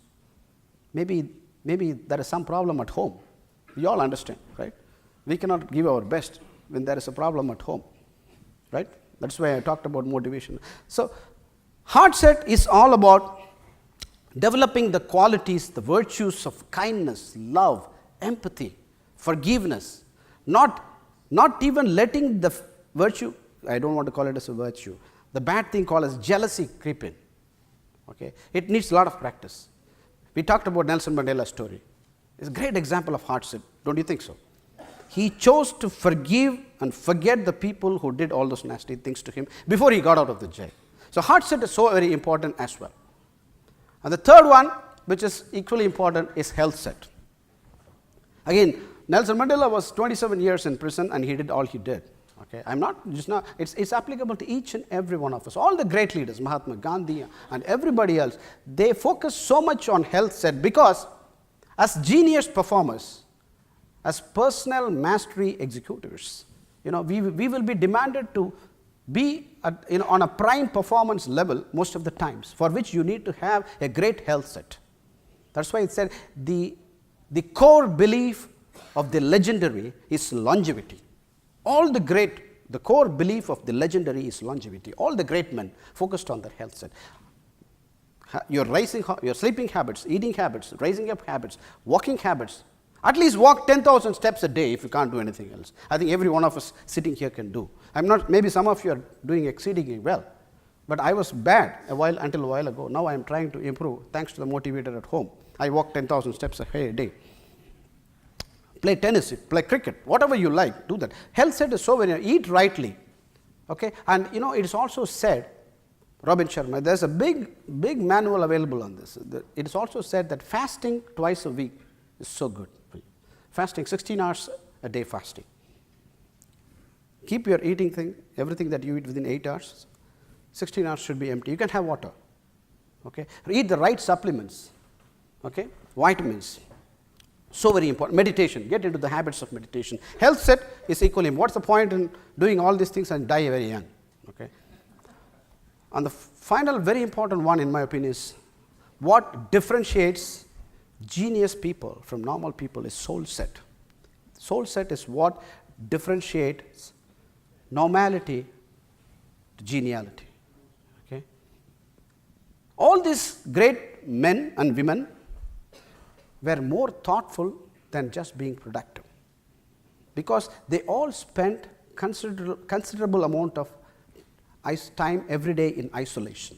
A: Maybe there is some problem at home. We all understand, right? We cannot give our best when there is a problem at home, right? That's why I talked about motivation. So heart set is all about developing the qualities, the virtues of kindness, love, empathy, forgiveness, not even letting the virtue, I don't want to call it as a virtue, the bad thing called as jealousy creep in. Okay? It needs a lot of practice. We talked about Nelson Mandela's story. It's a great example of heart set, don't you think so? He chose to forgive and forget the people who did all those nasty things to him before he got out of the jail. So heart set is so very important as well. And the third one, which is equally important, is health set. Again, Nelson Mandela was 27 years in prison and he did all he did. Okay, it's applicable to each and every one of us. All the great leaders, Mahatma Gandhi and everybody else, they focus so much on health set because as genius performers, as personal mastery executors, we will be demanded to be on a prime performance level most of the times, for which you need to have a great health set. That's why it said the core belief of the legendary is longevity. The core belief of the legendary is longevity. All the great men focused on their health set. Your sleeping habits, eating habits, rising up habits, walking habits. At least walk 10,000 steps a day if you can't do anything else. I think every one of us sitting here can do. Maybe some of you are doing exceedingly well, but I was bad until a while ago. Now I am trying to improve thanks to the motivator at home. I walk 10,000 steps a day. Play tennis, play cricket, whatever you like, do that. Health set is so very, eat rightly. Okay, and it is also said, Robin Sharma, there's a big manual available on this. It is also said that fasting twice a week is so good. Fasting, 16 hours a day fasting. Keep your eating thing, everything that you eat within 8 hours, 16 hours should be empty. You can have water. Okay? Eat the right supplements. Okay? Vitamins. So very important. Meditation. Get into the habits of meditation. Health set is equally important. What's the point in doing all these things and die very young? Okay? And the final very important one, in my opinion, is what differentiates genius people from normal people is soul set. Soul set is what differentiates normality to geniality. Okay? All these great men and women were more thoughtful than just being productive, because they all spent considerable amount of time every day in isolation.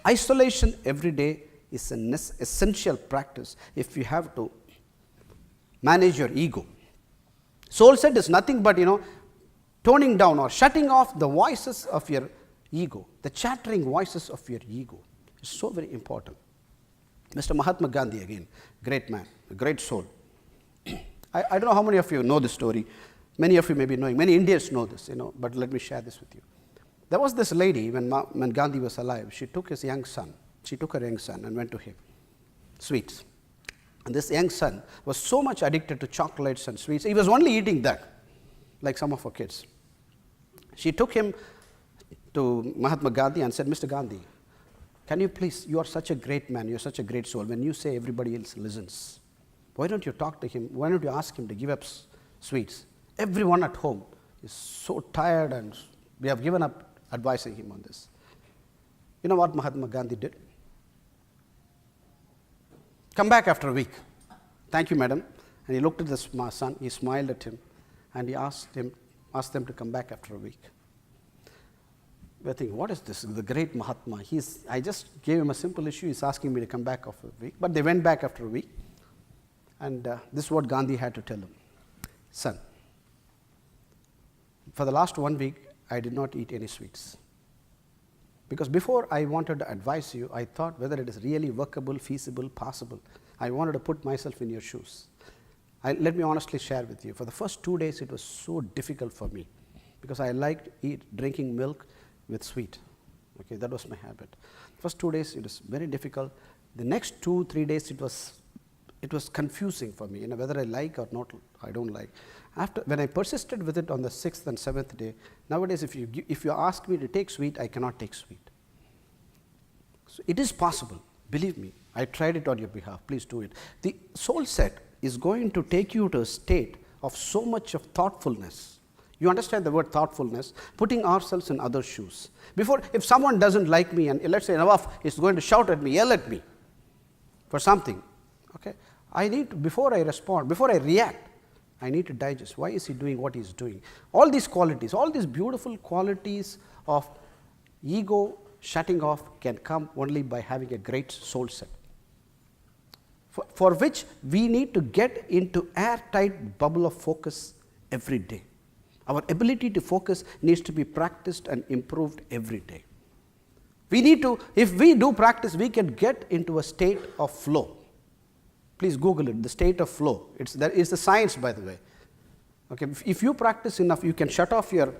A: Isolation every day is an essential practice if you have to manage your ego. Soul set is nothing but, toning down or shutting off the voices of your ego, the chattering voices of your ego. It's so very important. Mr. Mahatma Gandhi, again, great man, a great soul. I don't know how many of you know this story. Many of you may be knowing. Many Indians know this, but let me share this with you. There was this lady, when Gandhi was alive, she took her young son and went to him, sweets. And this young son was so much addicted to chocolates and sweets, he was only eating that, like some of our kids. She took him to Mahatma Gandhi and said, Mr. Gandhi, can you please, you are such a great man, you are such a great soul. When you say, everybody else listens. Why don't you talk to him? Why don't you ask him to give up sweets? Everyone at home is so tired and we have given up advising him on this. You know what Mahatma Gandhi did? Come back after a week. Thank you, madam. And he looked at the son, he smiled at him, and he asked them to come back after a week. We're thinking, what is this? The great Mahatma. I just gave him a simple issue, he's asking me to come back after a week. But they went back after a week. And this is what Gandhi had to tell him. Son, for the last 1 week, I did not eat any sweets. Because before I wanted to advise you, I thought whether it is really workable, feasible, possible. I wanted to put myself in your shoes. Let me honestly share with you. For the first 2 days, it was so difficult for me because I liked drinking milk with sweet. Okay, that was my habit. First 2 days, it was very difficult. The next 2-3 days, it was confusing for me, whether I like or not, I don't like. When I persisted with it on the 6th and 7th day, nowadays if you ask me to take sweet, I cannot take sweet. So it is possible, believe me. I tried it on your behalf, please do it. The soul set is going to take you to a state of so much of thoughtfulness. You understand the word thoughtfulness, putting ourselves in other shoes. If someone doesn't like me and let's say Nawaf is going to shout at me, yell at me for something, okay, before I respond, before I react, I need to digest. Why is he doing what he is doing? All these qualities, all these beautiful qualities of ego shutting off can come only by having a great soul set. For which we need to get into airtight bubble of focus every day. Our ability to focus needs to be practiced and improved every day. If we do practice, we can get into a state of flow. Please Google it, the state of flow. There is the science, by the way. Okay, if you practice enough, you can shut off your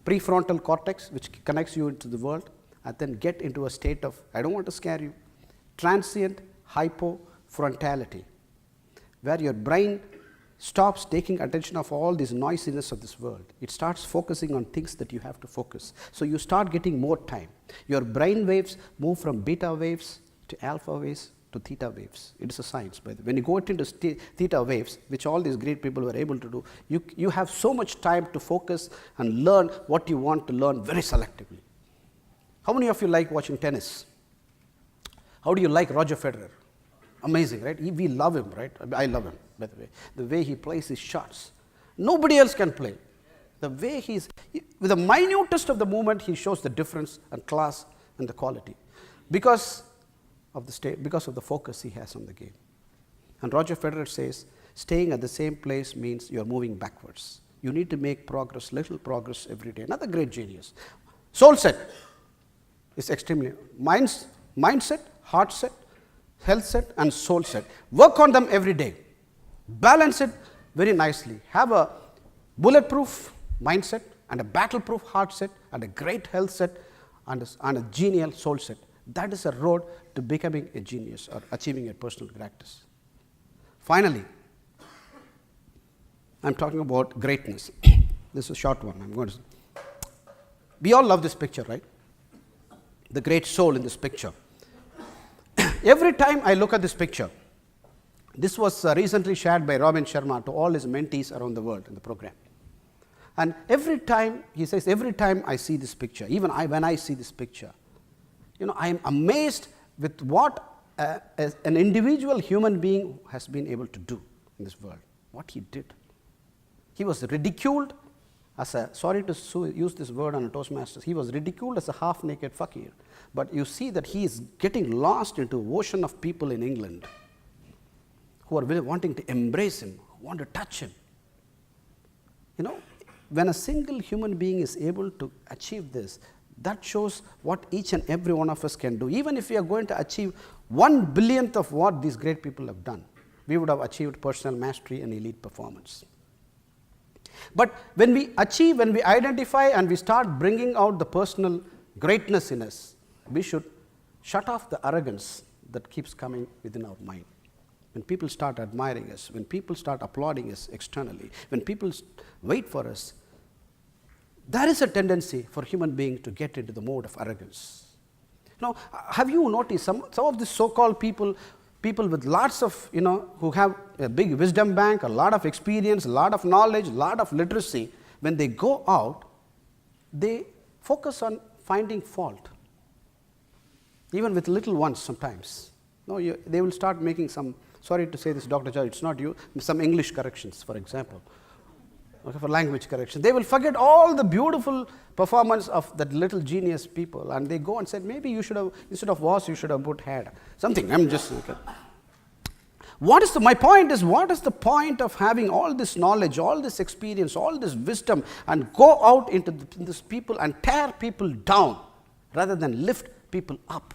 A: prefrontal cortex, which connects you into the world, and then get into a state of, I don't want to scare you, transient hypofrontality, where your brain stops taking attention of all this noisiness of this world. It starts focusing on things that you have to focus. So you start getting more time. Your brain waves move from beta waves to alpha waves to theta waves. It is a science, by the way. When you go into theta waves, which all these great people were able to do, you have so much time to focus and learn what you want to learn very selectively. How many of you like watching tennis? How do you like Roger Federer? Amazing, right? We love him, right? I love him, by the way. The way he plays his shots. Nobody else can play. The way with the minutest of the movement, he shows the difference and class and the quality. Because of the focus he has on the game. And Roger Federer says, staying at the same place means you're moving backwards. You need to make progress, little progress every day. Another great genius. Soul set is extremely, mindset, heart set, health set, and soul set. Work on them every day. Balance it very nicely. Have a bulletproof mindset and a battleproof heart set and a great health set and a genial soul set. That is a road to becoming a genius or achieving a personal practice. Finally, I'm talking about greatness. This is a short one. We all love this picture, right? The great soul in this picture. Every time I look at this picture, this was recently shared by Robin Sharma to all his mentees around the world in the program. And every time, he says, every time I see this picture, even when I see this picture, I am amazed with what an individual human being has been able to do in this world, what he did. He was ridiculed sorry to use this word on a Toastmasters, he was ridiculed as a half-naked fakir. But you see that he is getting lost into an ocean of people in England who are wanting to embrace him, who want to touch him. When a single human being is able to achieve this, that shows what each and every one of us can do. Even if we are going to achieve 1/1000th of what these great people have done, we would have achieved personal mastery and elite performance. But when we achieve, when we identify and we start bringing out the personal greatness in us, we should shut off the arrogance that keeps coming within our mind. When people start admiring us, when people start applauding us externally, when people wait for us, there is a tendency for human beings to get into the mode of arrogance. Now, have you noticed some of the so-called people with lots of, who have a big wisdom bank, a lot of experience, a lot of knowledge, a lot of literacy, when they go out, they focus on finding fault, even with little ones sometimes. No, they will start making some, sorry to say this, Dr. Jha, it's not you, some English corrections, for example. Okay, for language correction. They will forget all the beautiful performance of that little genius people, and they go and say, maybe you should have, instead of was, you should have put had. Something, I'm just, okay. My point is, what is the point of having all this knowledge, all this experience, all this wisdom, and go out into this people and tear people down, rather than lift people up?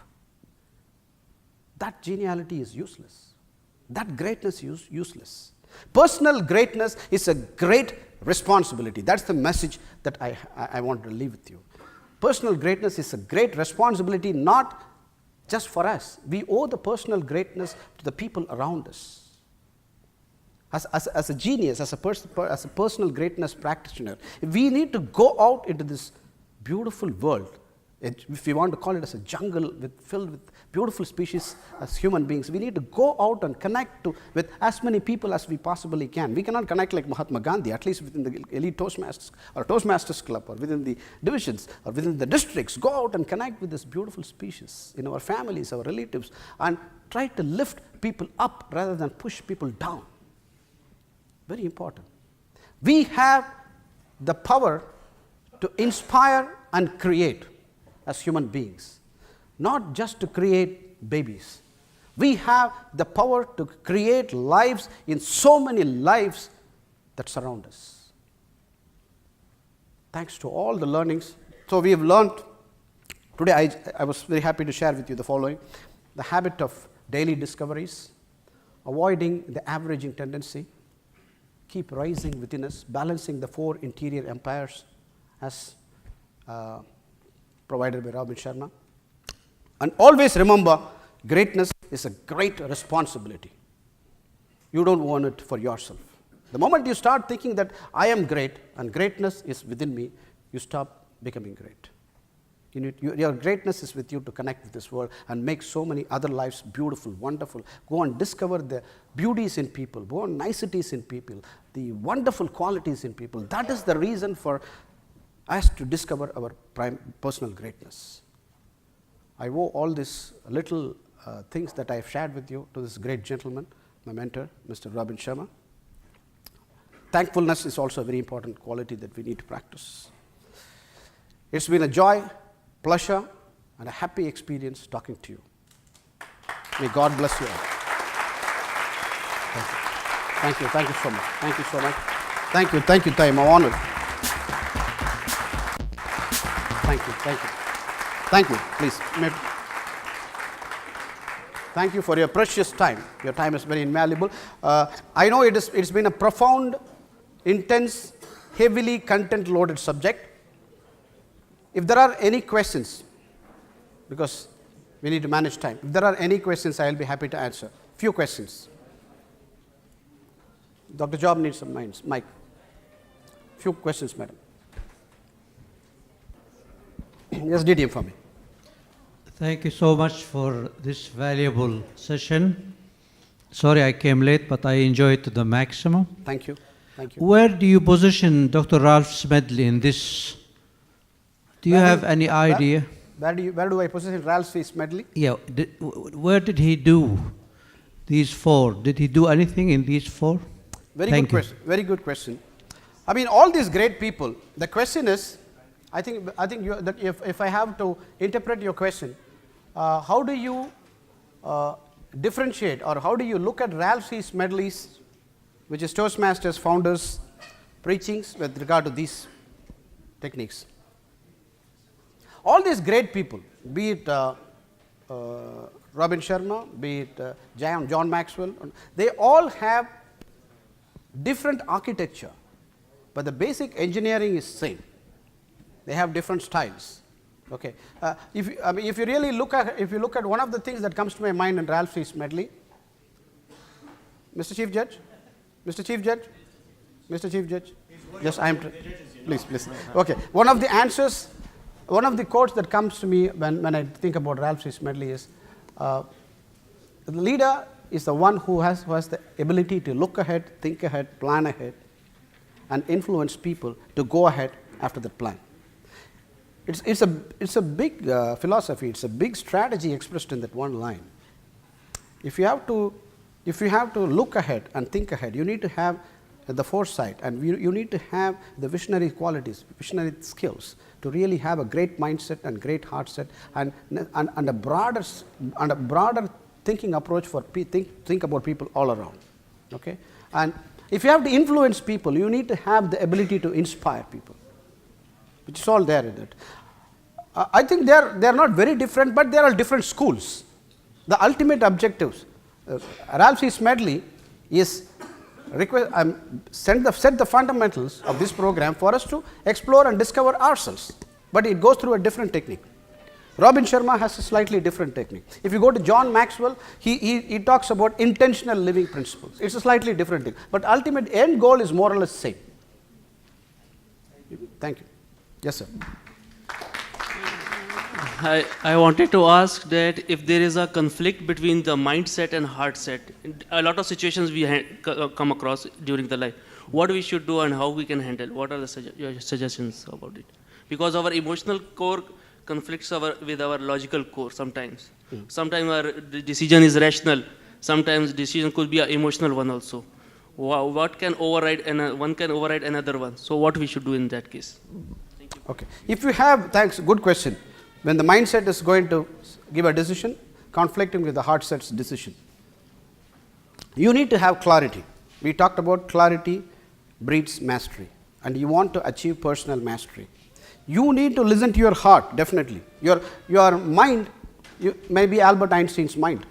A: That geniality is useless. That greatness is useless. Personal greatness is a great responsibility. That's the message that I want to leave with you. Personal greatness is a great responsibility, not just for us. We owe the personal greatness to the people around us. As a genius, as a personal greatness practitioner, we need to go out into this beautiful world. If we want to call it as a jungle filled with beautiful species as human beings, we need to go out and connect with as many people as we possibly can. We cannot connect like Mahatma Gandhi, at least within the elite Toastmasters or Toastmasters Club, or within the divisions or within the districts. Go out and connect with this beautiful species in our families, our relatives, and try to lift people up rather than push people down. Very important. We have the power to inspire and create as human beings, not just to create babies. We have the power to create lives in so many lives that surround us. Thanks to all the learnings. So we have learned, today I was very happy to share with you the following: the habit of daily discoveries, avoiding the averaging tendency, keep rising within us, balancing the 4 interior empires as provided by Robin Sharma. And always remember, greatness is a great responsibility. You don't want it for yourself. The moment you start thinking that I am great and greatness is within me, you stop becoming great. Your greatness is with you to connect with this world and make so many other lives beautiful, wonderful. Go and discover the beauties in people, go on niceties in people, the wonderful qualities in people. That is the reason for us to discover our personal greatness. I owe all these little things that I have shared with you to this great gentleman, my mentor, Mr. Robin Sharma. Thankfulness is also a very important quality that we need to practice. It's been a joy, pleasure, and a happy experience talking to you. May God bless you all. Thank you. Thank you so much. Thank you so much. Thank you, I'm honored. Thank you, please. Thank you for your precious time. Your time is very invaluable. I know it's been a profound, intense, heavily content-loaded subject. If there are any questions, because we need to manage time, if there are any questions, I will be happy to answer. Few questions. Dr. Job needs some mic. Few questions, madam. Yes, DTM for me.
C: Thank you so much for this valuable session. Sorry I came late, but I enjoyed to the maximum.
A: Thank you.
C: Where do you position Dr. Ralph Smedley in this? Do you have any idea?
A: Where do I position Ralph Smedley?
C: Yeah. Where did he do these 4? Did he do anything in these 4?
A: Very good question. I mean, all these great people. The question is, I think that if I have to interpret your question, how do you differentiate, or how do you look at Ralph C. Smedley's, which is Toastmasters founders, preachings with regard to these techniques? All these great people, be it Robin Sharma, be it John Maxwell, they all have different architecture, but the basic engineering is same. They have different styles. Okay. If you really look at one of the things that comes to my mind in Ralph C. Smedley, Mr. Chief Judge, Mr. Chief Judge, Mr. Chief Judge, yes, please. Okay. One of the answers, one of the quotes that comes to me when I think about Ralph C. Smedley is, the leader is the one who has the ability to look ahead, think ahead, plan ahead, and influence people to go ahead after that plan. It's a big philosophy. It's a big strategy expressed in that one line. If you have to look ahead and think ahead, you need to have the foresight, and you need to have the visionary qualities, visionary skills to really have a great mindset and great heart set, and a broader thinking approach for think about people all around. Okay, and if you have to influence people, you need to have the ability to inspire people, which is all there in it. I think they are not very different, but they are different schools. The ultimate objectives, Ralph C. Smedley is set the fundamentals of this program for us to explore and discover ourselves, but it goes through a different technique. Robin Sharma has a slightly different technique. If you go to John Maxwell, he talks about intentional living principles. It's a slightly different thing, but ultimate end goal is more or less same. Thank you. Yes, sir.
D: I wanted to ask that if there is a conflict between the mindset and heart set, a lot of situations we come across during the life, what we should do and how we can handle, what are your suggestions about it? Because our emotional core conflicts with our logical core sometimes. Sometimes our decision is rational, sometimes decision could be an emotional one also. What can override, one can override another one. So what we should do in that case? Thank you.
A: Okay. If you have, thanks, good question. When the mindset is going to give a decision, conflicting with the heart set's decision, you need to have clarity. We talked about clarity breeds mastery, and you want to achieve personal mastery. You need to listen to your heart, definitely. Your mind may be Albert Einstein's mind.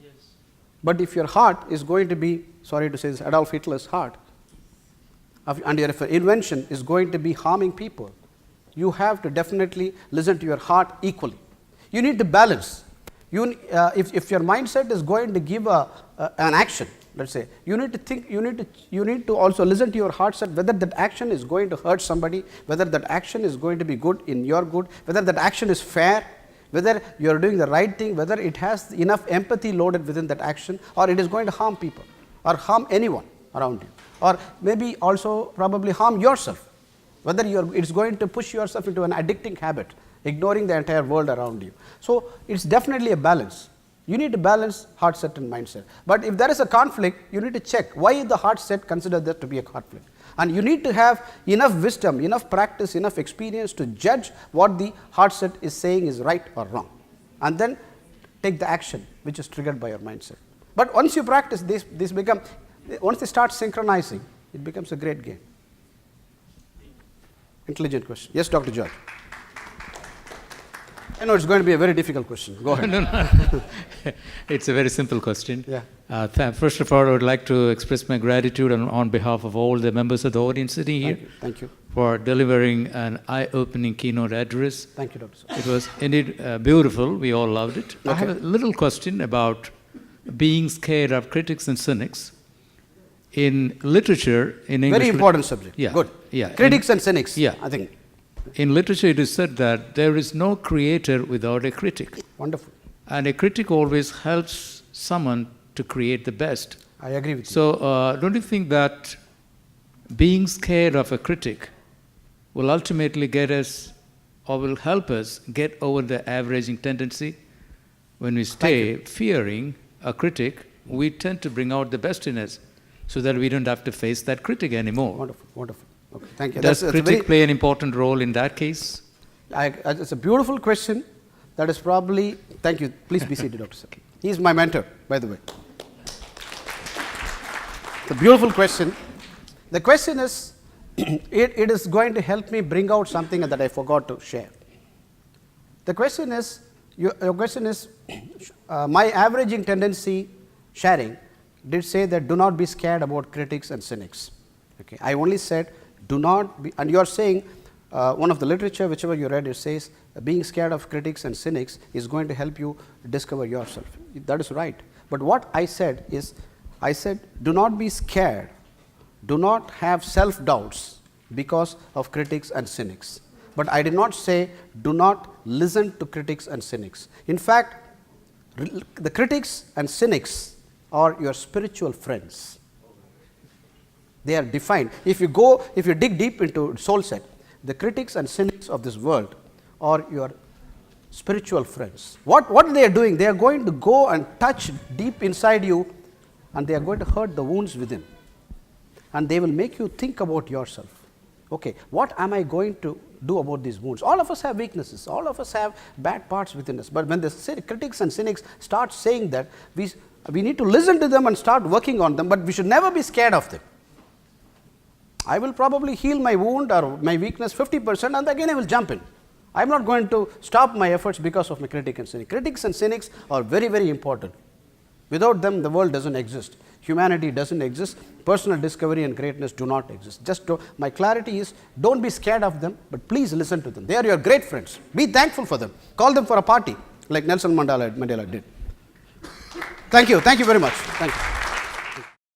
D: Yes.
A: But if your heart is going to be, sorry to say this, Adolf Hitler's heart, and your invention is going to be harming people, you have to definitely listen to your heart equally. You need to balance. If your mindset is going to give an action, let's say, you need to think, you need to also listen to your heart set, whether that action is going to hurt somebody, whether that action is going to be good in your good, whether that action is fair, whether you are doing the right thing, whether it has enough empathy loaded within that action, or it is going to harm people or harm anyone around you, or maybe also probably harm yourself, whether it's going to push yourself into an addicting habit, ignoring the entire world around you. So it's definitely a balance. You need to balance heart set and mindset. But if there is a conflict, you need to check why the heart set consider that to be a conflict. And you need to have enough wisdom, enough practice, enough experience to judge what the heart set is saying is right or wrong. And then take the action which is triggered by your mindset. But once you practice this become, once they start synchronizing, it becomes a great game. Intelligent question. Yes, Dr. George. I know it's going to be a very difficult question. Go ahead.
E: No. It's a very simple question.
A: Yeah.
E: First of all, I would like to express my gratitude on behalf of all the members of the audience sitting here.
A: Thank you.
E: For delivering an eye-opening keynote address.
A: Thank you, Dr. Sir.
E: It was indeed beautiful. We all loved it.
A: Okay.
E: I have a little question about being scared of critics and cynics. In literature, in English...
A: Very important subject.
E: Yeah.
A: Good.
E: Yeah.
A: Critics and cynics.
E: Yeah.
A: I think.
E: In literature, it is said that there is no creator without a critic.
A: Wonderful.
E: And a critic always helps someone to create the best.
A: I agree with you.
E: So, don't you think that being scared of a critic will ultimately get us, or will help us get over the averaging tendency? When we stay fearing a critic, we tend to bring out the best in us, so that we don't have to face that critic anymore.
A: Wonderful, wonderful. Okay, thank you.
E: Does critic play an important role in that case?
A: It's a beautiful question. That is probably, thank you. Please be seated, Dr. Sir. He is my mentor, by the way. It's a beautiful question. The question is, it is going to help me bring out something that I forgot to share. The question is, your question is, my averaging tendency sharing did say that do not be scared about critics and cynics. Okay, I only said Do not be, and you are saying, one of the literature, whichever you read, it says being scared of critics and cynics is going to help you discover yourself. That is right. But what I said is, I said, do not be scared, do not have self-doubts because of critics and cynics. But I did not say, do not listen to critics and cynics. In fact, the critics and cynics are your spiritual friends. They are defined. If you dig deep into soul set, the critics and cynics of this world are your spiritual friends. What they are doing, they are going to go and touch deep inside you, and they are going to hurt the wounds within. And they will make you think about yourself. Okay, what am I going to do about these wounds? All of us have weaknesses. All of us have bad parts within us. But when the critics and cynics start saying that, we need to listen to them and start working on them, but we should never be scared of them. I will probably heal my wound or my weakness 50%, and again I will jump in. I am not going to stop my efforts because of my critic and cynic. Critics and cynics are very, very important. Without them, the world doesn't exist. Humanity doesn't exist. Personal discovery and greatness do not exist. My clarity is, don't be scared of them, but please listen to them. They are your great friends. Be thankful for them. Call them for a party, like Nelson Mandela did. Thank you very much. Thank you.